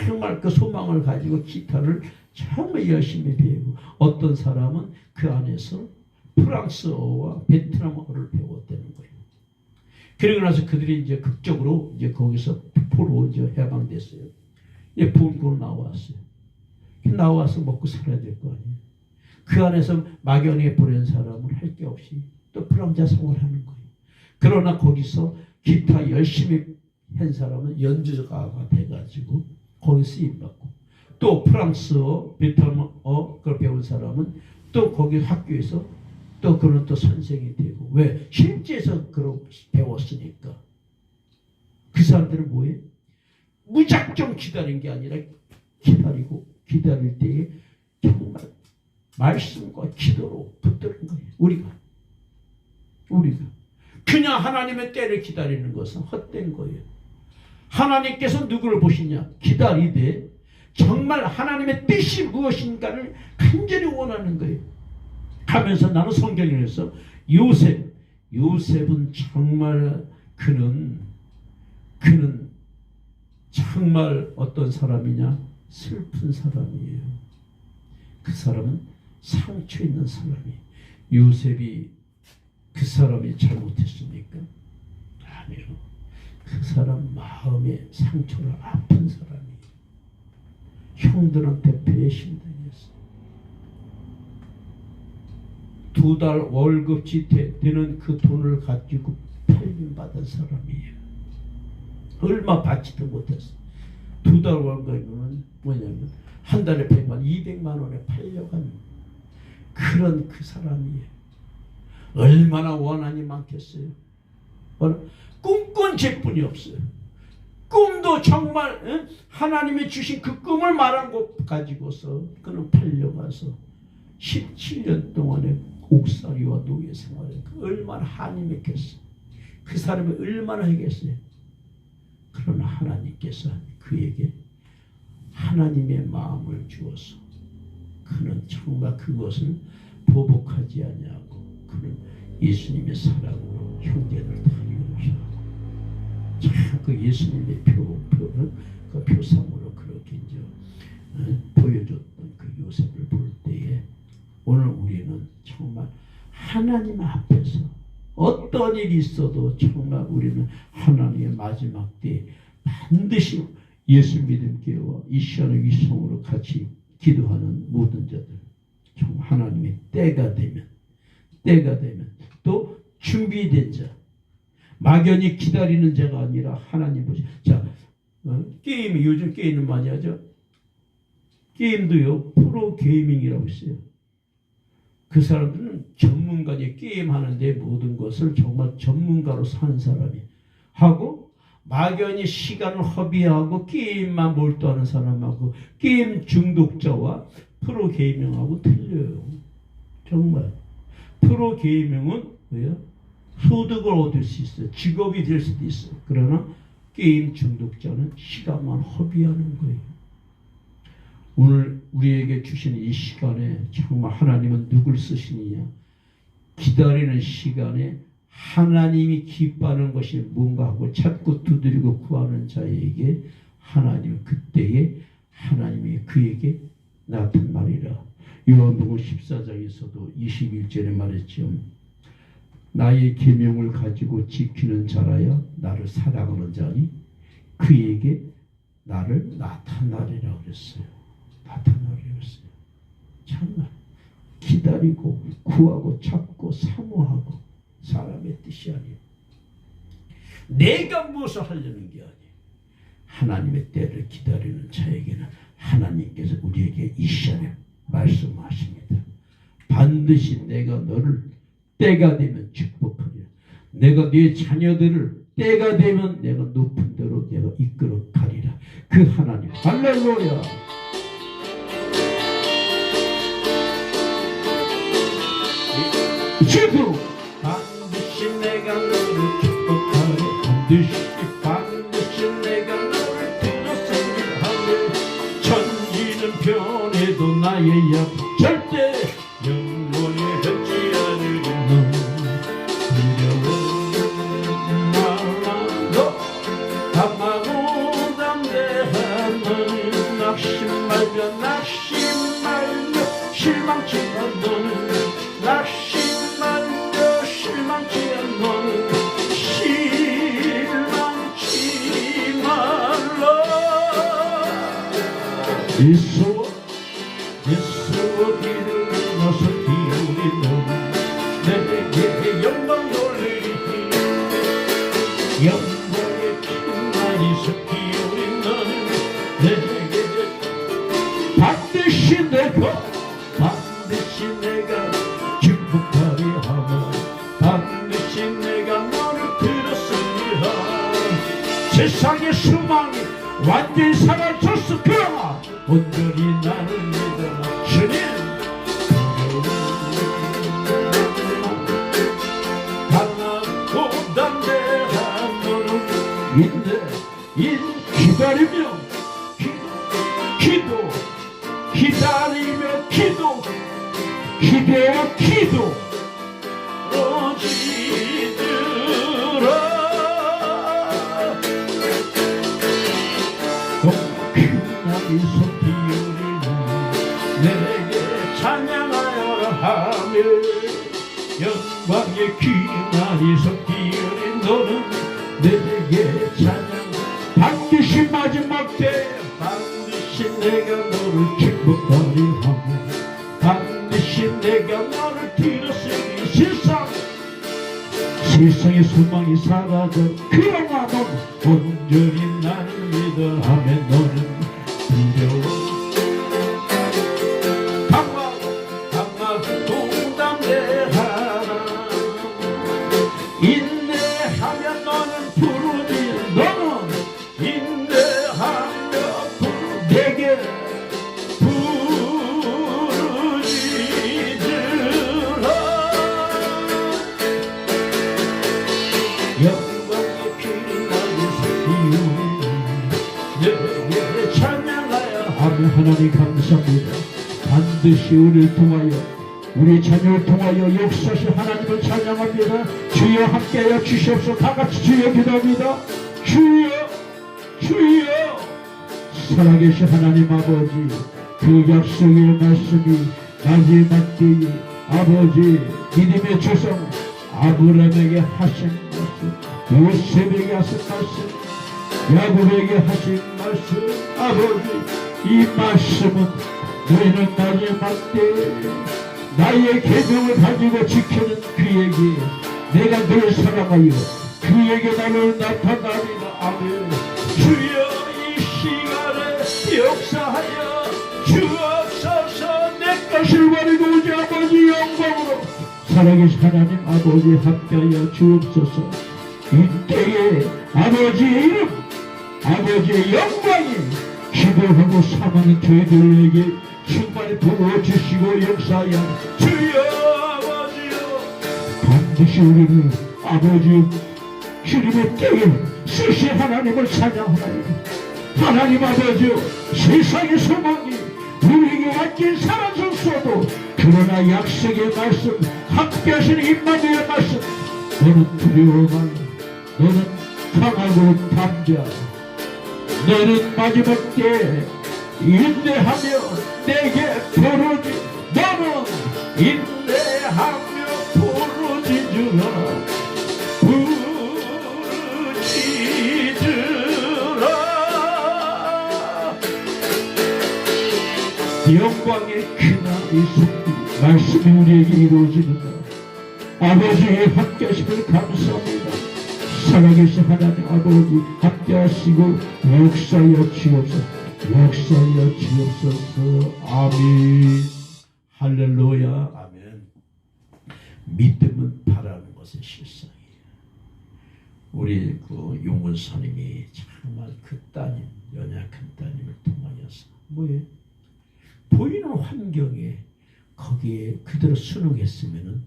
[SPEAKER 1] 정말 그 소망을 가지고 기타를 정말 열심히 배우고 어떤 사람은 그 안에서 프랑스어와 베트남어를 배웠다는 거예요. 그러고 나서 그들이 이제 극적으로 이제 거기서 포로 이제 해방됐어요. 이제 본국으로 나왔어요. 나와서 먹고 살아야 될 거 아니에요. 그 안에서 막연히 보낸 사람은 할 게 없이 또 불황자 생활하는 거예요. 그러나 거기서 기타 열심히 한 사람은 연주가가 돼가지고 거기 쓰임받고 또 프랑스어, 베트남어 그걸 배운 사람은 또 거기 학교에서 또 그런 또 선생이 되고 왜? 실제에서 그걸 배웠으니까. 그 사람들은 뭐예요? 무작정 기다린 게 아니라 기다리고 기다릴 때에 정말 말씀과 기도로 붙드는 거예요. 우리가 그냥 하나님의 때를 기다리는 것은 헛된 거예요. 하나님께서 누구를 보시냐? 기다리되 정말 하나님의 뜻이 무엇인가를 간절히 원하는 거예요. 하면서 나는 성경에서 요셉은 정말 그는 정말 어떤 사람이냐? 슬픈 사람이에요. 그 사람은 상처 있는 사람이에요. 요셉이 그 사람이 잘못했습니까? 아니요. 그 사람 마음에 상처를 아픈 사람이에요. 형들한테 배신당했어요. 2달 월급치 되는 그 돈을 가지고 팔림받은 사람이에요. 얼마 받지도 못했어요. 2달 월급이면 뭐냐면 한 달에 100만, 200만 원에 팔려간 그런 그 사람이에요. 얼마나 원한이 많겠어요. 꿈꾼 죄뿐이 없어요. 꿈도 정말 하나님이 주신 그 꿈을 말한 것 가지고서 그는 팔려가서 17년 동안의 옥살이와 노예 생활을 얼마나 한이 맺겠어요. 그 사람이 얼마나 하겠어요. 그러나 하나님께서 그에게 하나님의 마음을 주어서 그는 정말 그것을 보복하지 아니하고 그는 예수님의 사랑으로 형제를 다 용서하고 참 그 예수님의 그 표상으로 그렇게 이제 보여줬던 그 요셉을 볼 때에 오늘 우리는 정말 하나님 앞에서 어떤 일이 있어도 정말 우리는 하나님의 마지막 때에 반드시 예수 믿음 교회와 이 시간의 위성으로 같이 기도하는 모든 자들 정말 하나님의 때가 되면 또 준비된 자 막연히 기다리는 자가 아니라 하나님 보시. 자, 게임이 요즘 게임을 많이 하죠. 게임도요 프로 게이밍이라고 있어요. 그 사람들은 전문가니 게임 하는데 모든 것을 정말 전문가로 사는 사람이 하고 막연히 시간을 허비하고 게임만 몰두하는 사람하고 게임 중독자와 프로 게이밍하고 틀려요. 정말 프로 게이밍은 왜요? 소득을 얻을 수 있어요. 직업이 될 수도 있어요. 그러나 게임 중독자는 시간만 허비하는 거예요. 오늘 우리에게 주신 이 시간에 정말 하나님은 누굴 쓰시느냐? 기다리는 시간에 하나님이 기뻐하는 것이 뭔가 하고 찾고 두드리고 구하는 자에게 하나님 그때에 하나님이 그에게 나타나리라. 요한복음 14장에서도 21절에 말했죠. 나의 계명을 가지고 지키는 자라야 나를 사랑하는 자니 그에게 나를 나타나리라 그랬어요. 나타나리라 그랬어요. 정말 기다리고 구하고 찾고 사모하고 사람의 뜻이 아니에요. 내가 무엇을 하려는 게 아니에요. 하나님의 때를 기다리는 자에게는 하나님께서 우리에게 이 시간에 말씀하십니다. 반드시 내가 너를 때가 되면 축복하리라. 내가 네 자녀들을 때가 되면 내가 높은 데로 내가 이끌어 가리라. 그 하나님 할렐루야. 주도 반드시 내가 너를 축복하리. 반드시 내가 너를 들었으리라 하네. 천지는 변해도 나의 약 절대 영원히 변치 않으리. 두려워 말라. 강하고 담대한 너는 낙심 말며 실망치 않 너는 낙심 말며 실망치 않 너는 실망치 말라. 예수와 길을 넘어서 기울인 너는 내게 영광 돌리리. 영광의 충만히 기울인 너는 내게 반드시 내가 축복하리 하며 반드시 내가 너를 들었으리라. 세상의 수망이 완전히 사라졌어. 그러나 온전히 나를 믿어라. 주님 강하고 담대한 너는 기다리며 기대어 기도 오지들아. 귀나리 솟기우리는 내게 찬양하여라 하며 영광의 귀나리 솟기우리 너는 내게 찬양 반드시 마지막 때 반드시 내가 너를 기뻐하리 하며 반드시 내가 너를 뒤로쓰니 세상의 소망이 사라져 그러나 넌 온전히 나를 믿어 하며 너는 두려워 강하고 동담대하라 인내하면 너는 부르지 너는 인내하며 내게 영광의 귀나리 솟기우리 내게 찬양하여 하며 하나님 감사합니다. 반드시 우리를 통하여 우리 자녀를 통하여 역사시 하나님을 찬양합니다. 주여 함께하여 주시옵소서. 다같이 주여 기도합니다. 주여 주여 살아계신 하나님 아버지 그 약속의 말씀이 마지막 때에 아버지 믿음의 조상 아브라함에게 하신 말씀 요셉에게 하신 말씀 야곱에게 하신 말씀 아버지 이 말씀은 너희는 마지막 때 나의 계명을 가지고 지키는 그에게 내가 늘 사랑하여 그에게 나를 나타나리라. 아멘. 주여 이 시간에 역사하여 주옵소서. 내 것을 버리고 오지 아버지 영광으로 살아계신 하나님 아버지 함께하여 주옵소서. 이때에 아버지의 이름 아버지의 영광이 기도하고 사랑하는 저희들에게 충만히 부어주시고 역사하여 주여 아버지여 반드시 우리를 아버지 주님의 때에 쓰시 하나님을 찬양하나니 하나님 아버지여 세상의 소망이 우리에게 완전히 사라졌어도 그러나 약속의 말씀 함께하시는 임마누엘 말씀 너는 두려워하라 너는 강하고 담자 너는 마지막 때 인내하며 내게 부르지 너는 인내하며 부르짖으라 부르짖으라 영광의 크나이 숲이 말씀이 우리에게 이루어지는다. 아버지의 함께하심을 감사합니다. 살아계신 하나님 아버지 함께하시고 역사하여 주옵소서. 역사하여 주옵소서. 아멘. 할렐루야. 아멘. 믿음은 바라는 것의 실상이에요. 우리 그 용문사님이 정말 그 따님 연약한 따님을 통하여서 뭐예요? 보이는 환경에 거기에 그대로 순응했으면은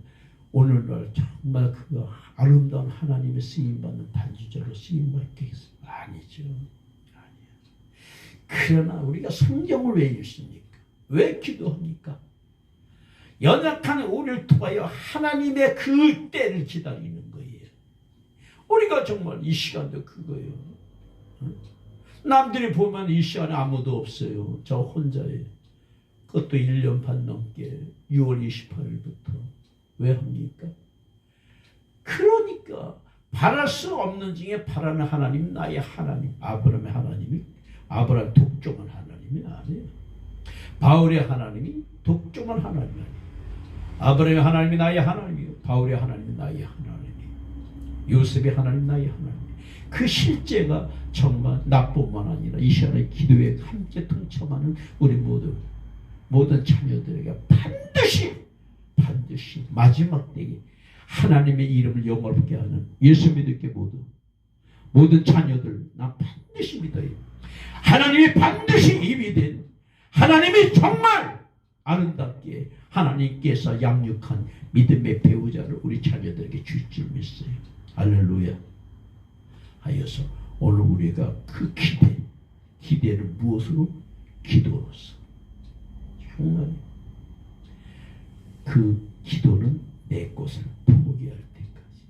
[SPEAKER 1] 오늘날 정말 그거 아름다운 하나님의 쓰임받는 반지자로 쓰임받겠어요? 아니죠. 그러나 우리가 성경을 왜 읽습니까? 왜 기도합니까? 연약한 우리를 통하여 하나님의 그 때를 기다리는 거예요. 우리가 정말 이 시간도 그거예요. 남들이 보면 이 시간에 아무도 없어요. 저 혼자예요. 그것도 1년 반 넘게 6월 28일부터 왜 합니까? 그러니까 바랄 수 없는 중에 바라는 하나님 나의 하나님 아브라함의 하나님이 아브라함 독점한 하나님이 아니에요. 바울의 하나님이 독점한 하나님이 아니에요. 아브라함의 하나님이 나의 하나님이요. 바울의 하나님이 나의 하나님이요. 요셉의 하나님 나의 하나님. 그 실제가 정말 나뿐만 아니라 이 시간에 기도에 함께 동참하는 우리 모든 자녀들에게 반드시 마지막 때에 하나님의 이름을 영원롭게 하는 예수 믿을게 모든 자녀들 나 반드시 믿어요. 하나님이 반드시 입이 된 하나님이 정말 아름답게 하나님께서 양육한 믿음의 배우자를 우리 자녀들에게 줄 줄 믿어요. 할렐루야. 하여서 오늘 우리가 그 기대는 무엇으로? 기도로서. 정말 그 기도는 내 것을 포기할 때까지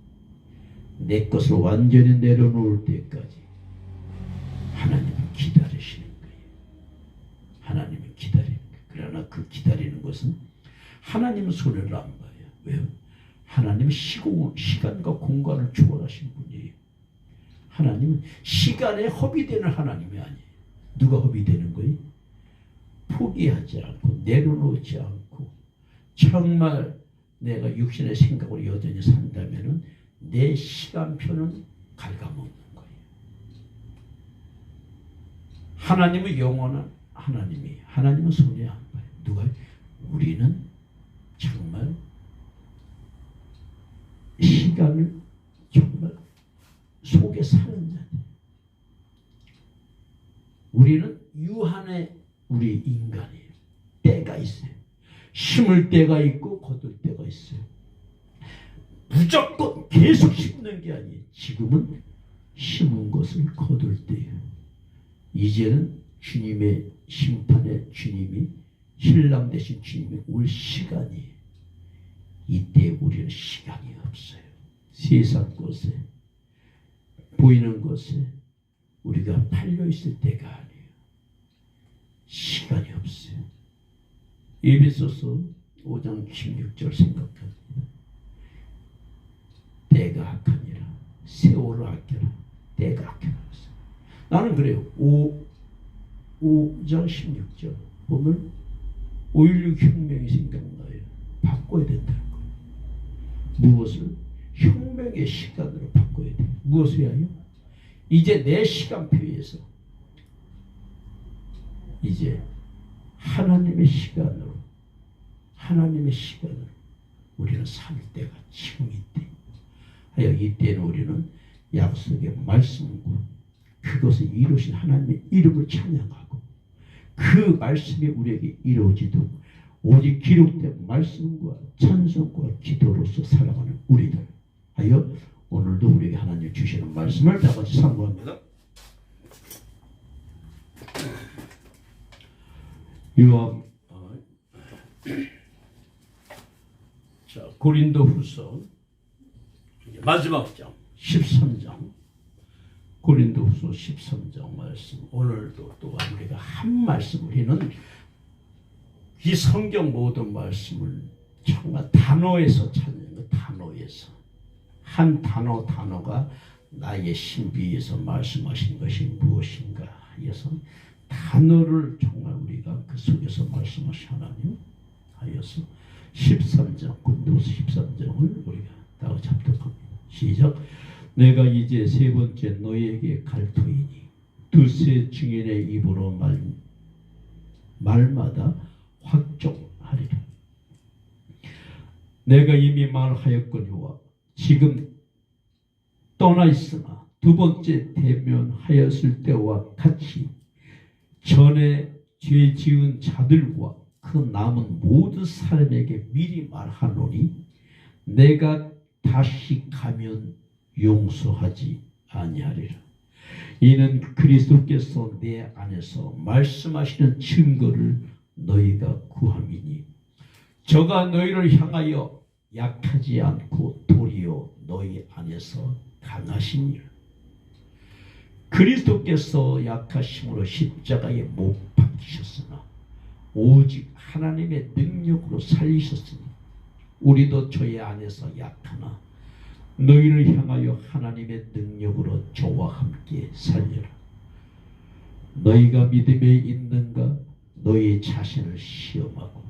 [SPEAKER 1] 내 것을 완전히 내려놓을 때까지 하나님은 기다리시는 거예요. 것은 하나님은 손해를 안 봐요. 왜요? 하나님은 시간과 공간을 초월하신 분이에요. 하나님은 시간에 허비되는 하나님이 아니에요. 누가 허비되는 거예요? 포기하지 않고 내려놓지 않고 정말 내가 육신의 생각으로 여전히 산다면은 내 시간표는 갉아먹는 거예요. 하나님은 영원한 하나님은 손해 안 봐요. 누가? 우리는 정말 시간을 정말 속에 사는 자들. 우리는 유한의 우리 인간이에요. 때가 있어요. 심을 때가 있고 거둘 때가 있어요. 무조건 계속 심는 게 아니에요. 지금은 심은 것을 거둘 때예요. 이제는 주님의 심판에 주님이 신랑 되신 주님이 올 시간이에요. 이때 우리는 시간이 없어요. 세상 것에 보이는 것에 우리가 팔려있을 때가 아니에요. 시간이 없어요. 에베소서 5장 16절 생각합니다. 때가 악하니라 세월을 아껴라. 때가 악하니라. 나는 그래요. 5장 16절 보면 5.16 혁명이 생각나요. 바꿔야 된다는 거예요. 무엇을? 혁명의 시간으로 바꿔야 돼요. 무엇을 위하여? 이제 내 시간표에서 이제 하나님의 시간으로 우리는 살 때가 지금 이때. 하여 이때는 우리는 약속의 말씀과 그것을 이루신 하나님의 이름을 찬양하고 그 말씀이 우리에게 이루어지도록 오직 기록된 말씀과 찬송과 기도로서 살아가는 우리들 하여 오늘도 우리에게 하나님 주시는 말씀을 다 같이 상고합니다. 고린도후서 마지막 장 13장 고린도후서 13장 말씀. 오늘도 또한 우리가 한 말씀, 우리는 이 성경 모든 말씀을 정말 단어에서 찾는 거, 단어에서 한 단어가 나의 신비에서 말씀하신 것이 무엇인가 하여서 단어를 정말 우리가 그 속에서 말씀하신 하나님 하여서 13장 고린도후서 13장을 우리가 다 같이 합독합니다. 시작. 내가 이제 세 번째 너희에게 갈 터이니 두세 증인의 입으로 말마다 확정하리라. 내가 이미 말하였거니와 지금 떠나 있으나 두 번째 대면하였을 때와 같이 전에 죄 지은 자들과 그 남은 모든 사람에게 미리 말하노니 내가 다시 가면 용서하지 아니하리라. 이는 그리스도께서 내 안에서 말씀하시는 증거를 너희가 구함이니 저가 너희를 향하여 약하지 않고 도리어 너희 안에서 강하시니라. 그리스도께서 약하심으로 십자가에 못 박히셨으나 오직 하나님의 능력으로 살리셨으니 우리도 저의 안에서 약하나 너희를 향하여 하나님의 능력으로 저와 함께 살려라. 너희가 믿음에 있는가? 너희 자신을 시험하고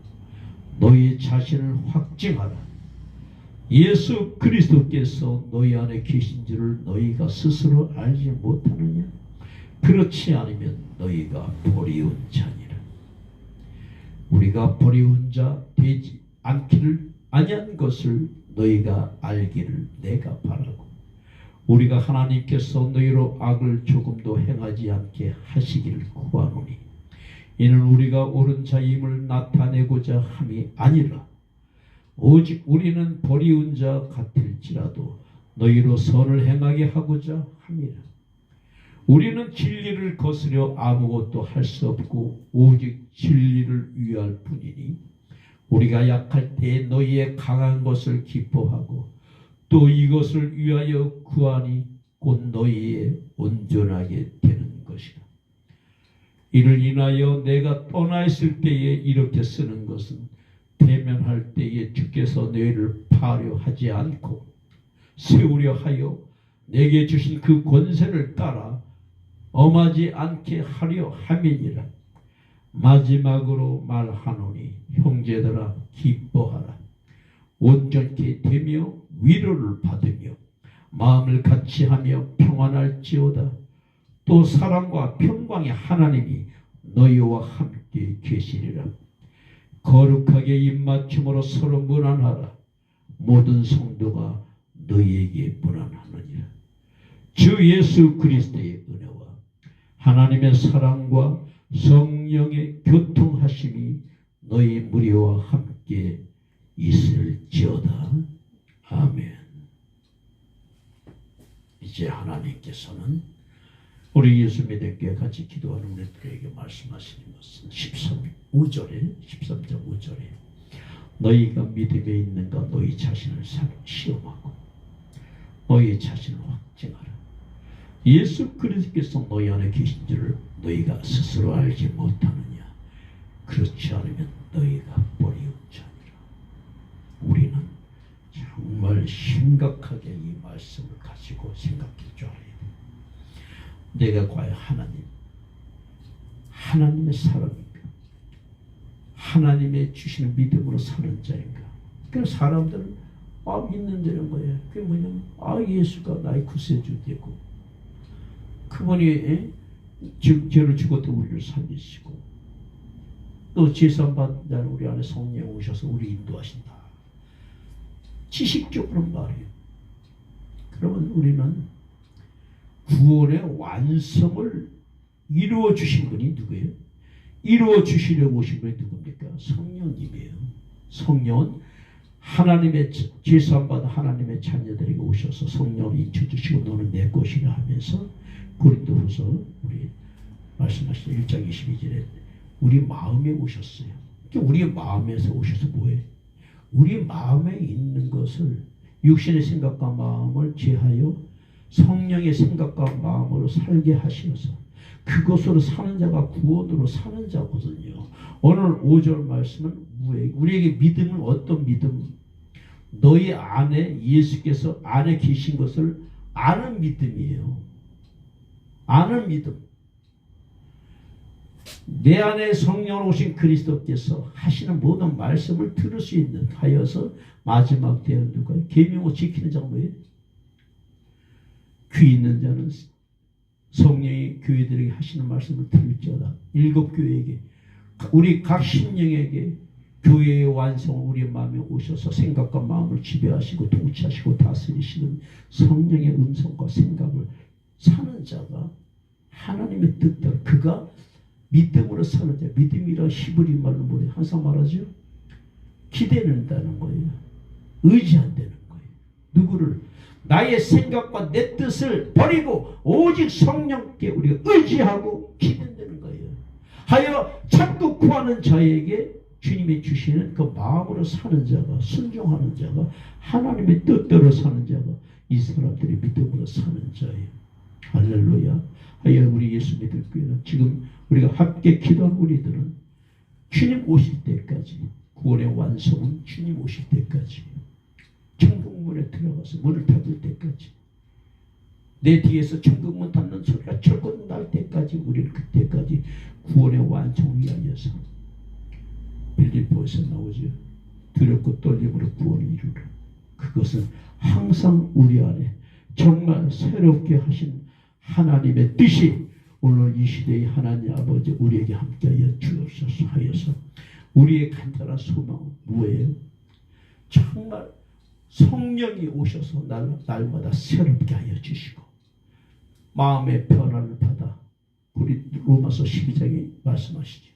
[SPEAKER 1] 너희 자신을 확증하라. 예수 그리스도께서 너희 안에 계신 줄을 너희가 스스로 알지 못하느냐? 그렇지 않으면 너희가 버리운 자니라. 우리가 버리운 자 되지 않기를 아니한 것을 너희가 알기를 내가 바라고 우리가 하나님께서 너희로 악을 조금도 행하지 않게 하시기를 구하노니 이는 우리가 옳은 자임을 나타내고자 함이 아니라 오직 우리는 버리운 자 같을지라도 너희로 선을 행하게 하고자 함이라. 우리는 진리를 거스려 아무것도 할 수 없고 오직 진리를 위할 뿐이니 우리가 약할 때 너희의 강한 것을 기뻐하고 또 이것을 위하여 구하니 곧 너희의 온전하게 되는 것이라. 이를 인하여 내가 떠나 있을 때에 이렇게 쓰는 것은 대면할 때에 주께서 너희를 파려 하지 않고 세우려 하여 내게 주신 그 권세를 따라 엄하지 않게 하려 함이니라. 마지막으로 말하노니 형제들아 기뻐하라. 온전케 되며 위로를 받으며 마음을 같이하며 평안할지어다. 또 사랑과 평강의 하나님이 너희와 함께 계시리라. 거룩하게 입맞춤으로 서로 문안하라. 모든 성도가 너희에게 문안하느니라. 주 예수 그리스도의 은혜와 하나님의 사랑과 성령의 교통하심이 너희 무리와 함께 있을지어다. 아멘. 이제 하나님께서는 우리 예수 믿을 때 같이 기도하는 우리들에게 말씀하시는 것은 13장 5절에 너희가 믿음에 있는가 너희 자신을 시험하고 너희 자신을 확증하라. 예수 그리스도께서 너희 안에 계신 줄을 너희가 스스로 알지 못하느냐. 그렇지 않으면 너희가 버리운 자니라. 우리는 정말 심각하게 이 말씀을 가지고 생각해 줘야 해요. 내가 과연 하나님의 사람인가? 하나님의 주시는 믿음으로 사는 자인가? 그래서 사람들은 믿는다는 거예요. 그게 뭐냐면 예수가 나의 구세주 되고 그분이 죄를 죽었던 우리를 살리시고 또 제사 받는 자는 우리 안에 성령 오셔서 우리 인도하신다. 지식적으로는 말이에요. 그러면 우리는 구원의 완성을 이루어 주신 분이 누구예요? 이루어 주시려고 오신 분이 누굽니까? 성령님이에요. 성령은 하나님의 제사받은 하나님의 자녀들에게 오셔서 성령을 인쳐주시고 너는 내 것이라 하면서 고린도후서 우리 말씀하신 1장 22절에 우리 마음에 오셨어요. 우리 마음에서 오셔서 뭐예요? 우리 마음에 있는 것을 육신의 생각과 마음을 제하여 성령의 생각과 마음으로 살게 하시어서 그것으로 사는 자가 구원으로 사는 자거든요. 오늘 5절 말씀은 우리에게 믿음은 어떤 믿음? 너희 안에 예수께서 안에 계신 것을 아는 믿음이에요. 아는 믿음. 내 안에 성령 오신 그리스도께서 하시는 모든 말씀을 들을 수 있는 하여서 마지막 때는 누가 계명을 지키는 자가 뭐예요? 귀 있는 자는 성령이 교회들에게 하시는 말씀을 들을지어다. 7 교회에게 우리 각 신령에게 교회의 완성을 우리의 마음에 오셔서 생각과 마음을 지배하시고 통치하시고 다스리시는 성령의 음성과 생각을 사는 자가 하나님의 뜻대로 그가 믿음으로 사는 자. 믿음이라 히브리 말로 뭐예요? 항상 말하죠. 기대는다는 거예요. 의지한다는 거예요. 누구를? 나의 생각과 내 뜻을 버리고 오직 성령께 우리가 의지하고 기댄다는 거예요. 하여 자꾸 구하는 자에게 주님이 주시는 그 마음으로 사는 자가 순종하는 자가 하나님의 뜻대로 사는 자가 이 사람들이 믿음으로 사는 자예요. 할렐루야. 하여 우리 예수 믿을 교회는 지금 우리가 함께 기도한 우리들은 주님 오실 때까지 구원의 완성은 주님 오실 때까지 천국문에 들어가서 문을 닫을 때까지 내 뒤에서 천국문 닫는 소리가 절권 날 때까지 우리는 그때까지 구원의 완성을 위하여서 빌립보에서 나오죠. 두렵고 떨림으로 구원을 이루라. 그것은 항상 우리 안에 정말 새롭게 하신 하나님의 뜻이 오늘 이 시대의 하나님 아버지 우리에게 함께하여 주옵소서 하여서 우리의 간절한 소망은 뭐예요? 정말 성령이 오셔서 날마다 새롭게 하여 주시고 마음의 변화를 받아 우리 로마서 12장에 말씀하시죠.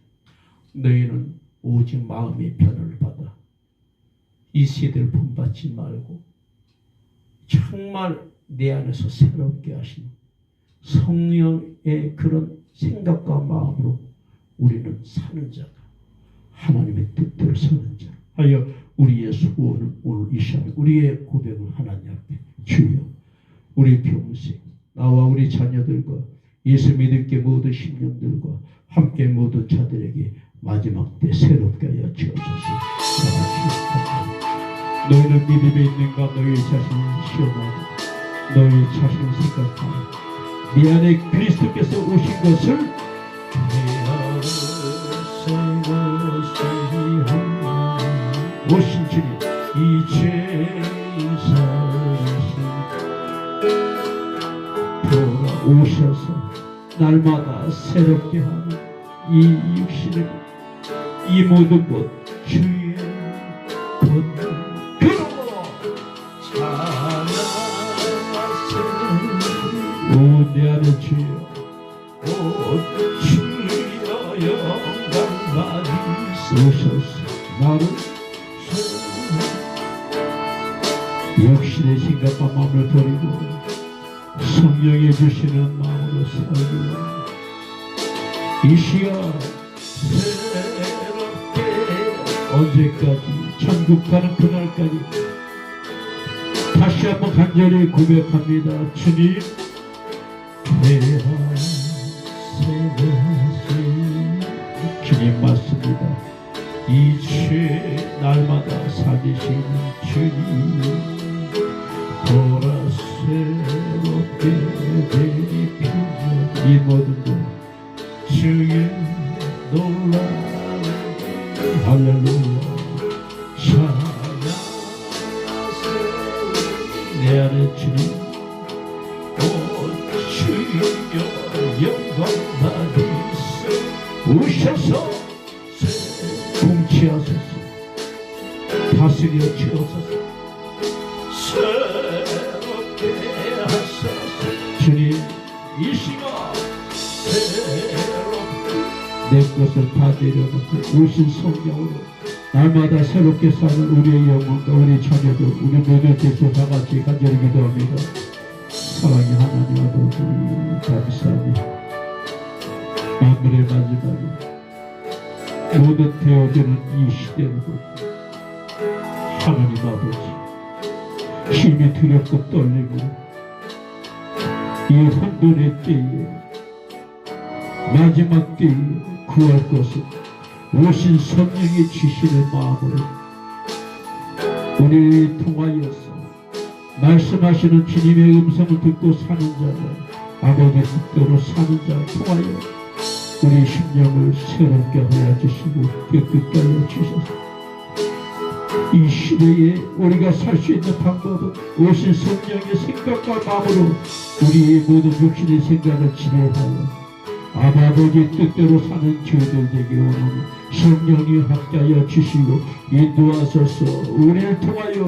[SPEAKER 1] 너희는 오직 마음의 변화를 받아 이 세대를 본받지 말고 정말 내 안에서 새롭게 하신 성령의 그런 생각과 마음으로 우리는 사는 자가 하나님의 뜻대로 사는 자 하여 우리의 소원을 오늘 이 시간에 우리의 고백을 하나님 앞에 주여 우리 평생 나와 우리 자녀들과 예수 믿을게 모든 심령들과 함께 모든 자들에게 마지막 때 새롭게 하여 주옵소서.
[SPEAKER 2] 너희는 믿음에 있는가? 너희 자신을 시험하고 너희 자신을 생각하고 네 안에 그리스도께서 오신 것을 오신 주님 이제 돌아오셔서 날마다 새롭게 하는 이 육신을 이 모든 것 주의 본능으로 오 내 안에 주여 오 주여 영광 받으소서 나를 육신의 생각과 마음을 버리고 성령이 주시는 마음으로 살고 이 시간 새롭게 언제까지 천국 가는 그날까지 다시 한번 간절히 고백합니다. 주님 내가 새것을 주님 맞습니다. 이제 날마다 살리시는 주님 돌아 새롭게 되리피며 이 모든 것 주의 놀라운 할렐루야 찬양하세 내 안에 주님 오 주여 영광 받으소 오셔서 통치하소서 다스려 주옵소서 새롭게 하소서 주님 이 시간 새롭게 내 것을 다 내려놓고 오신 성령으로 날마다 새롭게 사는 우리의 영혼과 우리 자녀들 우리 모든 대표 다같이 간절히 기도합니다. 사랑의 하나님 아버지 감사합니다. 만물의 마지막에 모든 되어지는 이 시대로도 하나님 아버지 힘이 두렵고 떨리고 이 혼돈의 때에 마지막 때에 구할 것은 오신 성령이 주시는 마음으로 우리를 통하여서 말씀하시는 주님의 음성을 듣고 사는 자가 아버지 뜻대로 사는 자 통하여 우리 심령을 새롭게 하여 주시고 깨끗게 하여 주셔서 이 시대에 우리가 살 수 있는 방법은 오신 성령의 생각과 마음으로 우리의 모든 육신의 생각을 지배하여 아버지 뜻대로 사는 저희들 되기 원하는 성령이 함께하여 주시고 인도하소서 우리를 통하여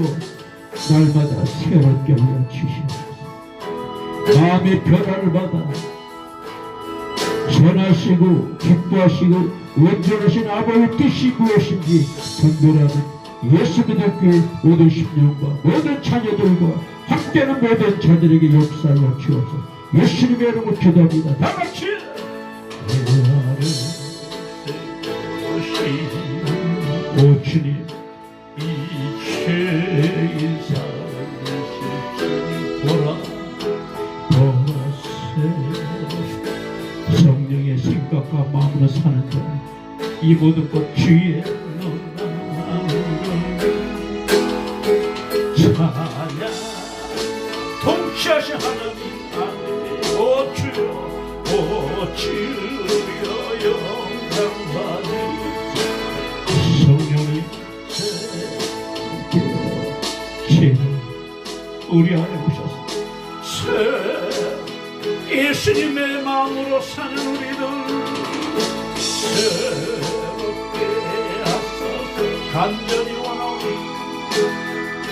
[SPEAKER 2] 날마다 새롭게 하여 주시옵소서 마음의 변화를 받아 전하시고 기뻐하시고 온전하신 아버지의 뜻이 무엇인지 분별하는 예수 믿음교회 모든 심령과 모든 자녀들과 함께하는 모든 자들에게 역사하여 주옵소서 예수님의 이름으로 기도합니다. 다같이 오 주님 이제의 살리실 성령의 생각과 마음으로 사는 자이 모든 것 주의 찬양 통치하신 하나님 아멘 오 주여 영광 받으소서 성령이 우리 안에 오셔서 예수님의 마음으로 사는 우리들 새롭게 하소서 간절히 원하오니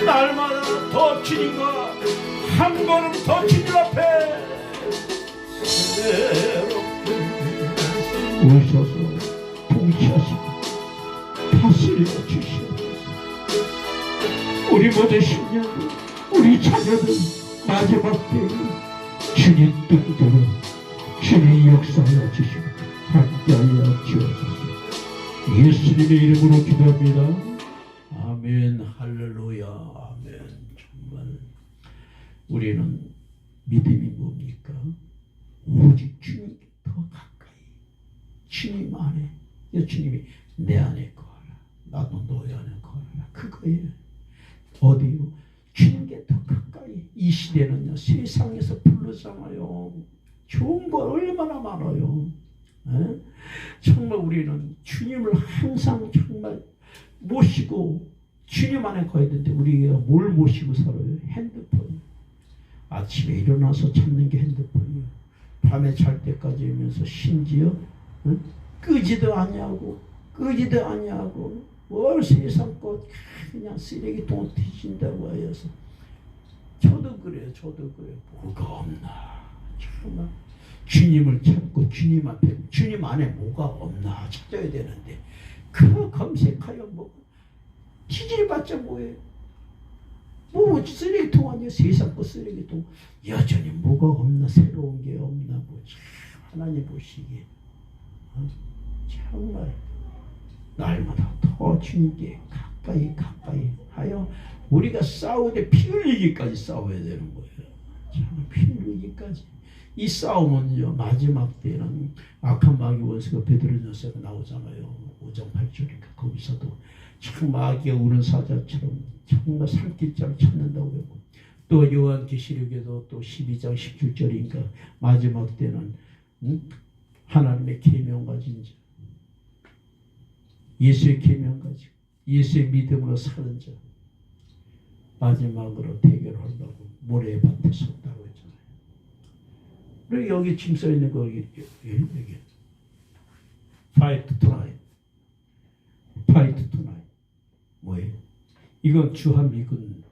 [SPEAKER 2] 날마다 더 주님과 한 걸음 더 주님 앞에 새롭게 오셔서 통치하시고 다스려 주시옵소서 우리 모든 심령들 우리 자녀들 마지막 때에 주님 뜻대로 주님이 역사하여 주시고 함께하여 주옵소서 예수님의 이름으로 기도합니다. 아멘 할렐루야 아멘 정말 우리는 믿음이 뭡니까? 오직 주님께 더 가까이 주님 안에 주님이 내 안에 거하라
[SPEAKER 1] 나도 너희 안에 거하라. 그거예요. 어디요? 주님께 더 가까이. 이 시대는요, 세상에서 부르잖아요. 좋은 거 얼마나 많아요. 에? 정말 우리는 주님을 항상 정말 모시고 주님 안에 가야 되는데 우리가 뭘 모시고 살아요? 핸드폰. 아침에 일어나서 찾는 게 핸드폰이에요. 밤에 잘 때까지 하면서 심지어 끄지도 아니하고 뭘 세상 것 그냥 쓰레기통 뒤진다고 하여서 저도 그래요. 뭐가 없나 정말 주님을 찾고 주님 앞에 주님 안에 뭐가 없나 찾아야 되는데 그거 검색하여 뭐 지질봤자 뭐예요? 뭐 쓰레기통 아니에요? 세상 거 쓰레기통. 여전히 뭐가 없나 새로운 게 없나 보지. 하나님 보시기에 정말 날마다 더 주님께 가까이 하여 우리가 싸우되 피 흘리기까지 싸워야 되는 거예요. 참 피 흘리기까지. 이 싸움은요 마지막 때는 악한 마귀 원수가 베드로전서가 나오잖아요. 5장 8절이니까 거기서도 참 마귀가 우는 사자처럼 정말 삼킬자를 찾는다고 하고 또 요한계시록에도 또 12장 17절인가 마지막 때는 하나님의 계명 가진 자 예수의 계명 가지고 예수의 믿음으로 사는 자 마지막으로 대결하려고 모래에 밭에 섰다고 했잖아요. 그리고 여기 지금 써있는 거 여기 Fight tonight 뭐예요? 이건 주한미군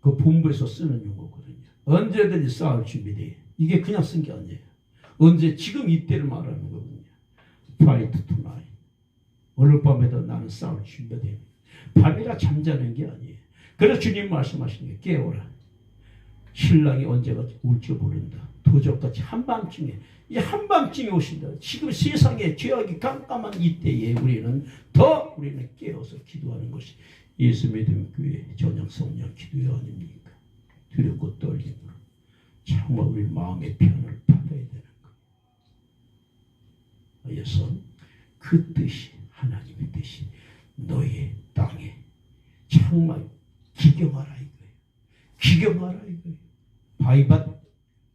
[SPEAKER 1] 그 본부에서 쓰는 용어거든요. 언제든지 싸울 준비돼. 이게 그냥 쓴 게 아니에요. 언제 지금 이때를 말하는 거거든요. Fight tonight. 오늘 밤에도 나는 싸울 준비가 됩니다. 밤이라 잠자는 게 아니에요. 그래서 주님 말씀하시는 게 깨어라. 신랑이 언제가 올지 모른다. 도적같이 한밤중에 이제 한밤중에 오신다. 지금 세상에 죄악이 깜깜한 이때에 우리는 깨어서 기도하는 것이 예수 믿음 교회 저녁 성령 기도회 아닙니까? 두렵고 떨림으로 정말 우리 마음의 평안을 받아야 되는 거예요. 그래서 그 뜻이 하나님의 뜻이 너의 땅에 정말 기경하라 이거예요. 기경하라 이거예요. 바위밭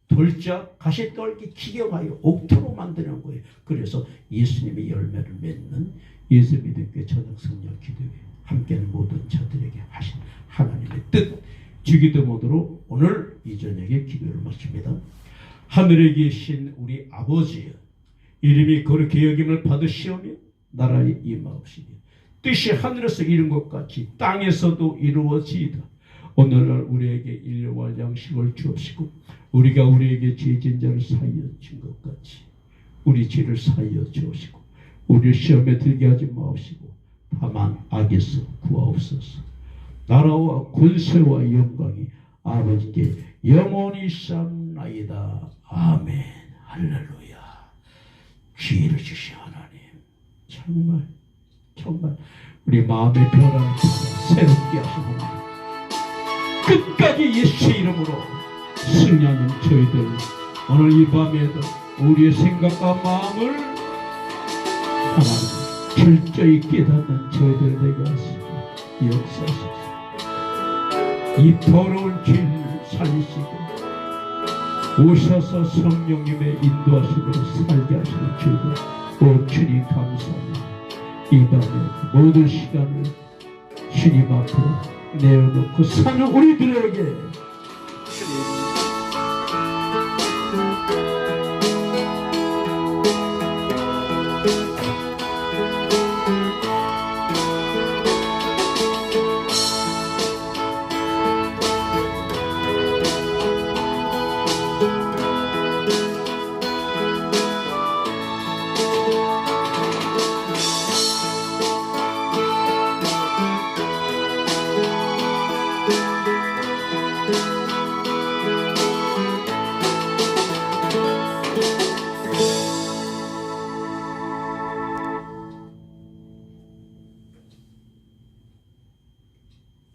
[SPEAKER 1] 돌자 가시떨기 기경하여 옥토로 만드는 거예요. 그래서 예수님의 열매를 맺는 예수 믿음교회 저녁 성령 기도회 함께하는 모든 자들에게 하신 하나님의 뜻 주기도 모드로 오늘 이 저녁에 기도를 마칩니다. 하늘에 계신 우리 아버지여 이름이 거룩히 여김을 받으시오며 나라에 임하옵시며 뜻이 하늘에서 이룬 것 같이 땅에서도 이루어지이다. 오늘날 우리에게 일용할 양식을 주옵시고 우리가 우리에게 죄진 자를 사하여 준 것 같이 우리 죄를 사하여 주옵시고 우리 시험에 들게 하지 마옵시고 다만 악에서 구하옵소서. 나라와 권세와 영광이 아버지께 영원히 삼나이다. 아멘. 할렐루야. 기회를 주신 하나님 정말 우리 마음의 변화를 새롭게 하시고 끝까지 예수의 이름으로 승리하는 저희들 오늘 이 밤에도 우리의 생각과 마음을 하나님 철저히 깨닫는 저희들 되게 하시고 역사하소서. 이 더러운 죄를 살리시고 오셔서 성령님의 인도하심으로 살게 하시는 저희들 오 주님 감사합니다. 이 밤에 모든 시간을 주님 앞에 내어놓고 사는 우리들에게 주님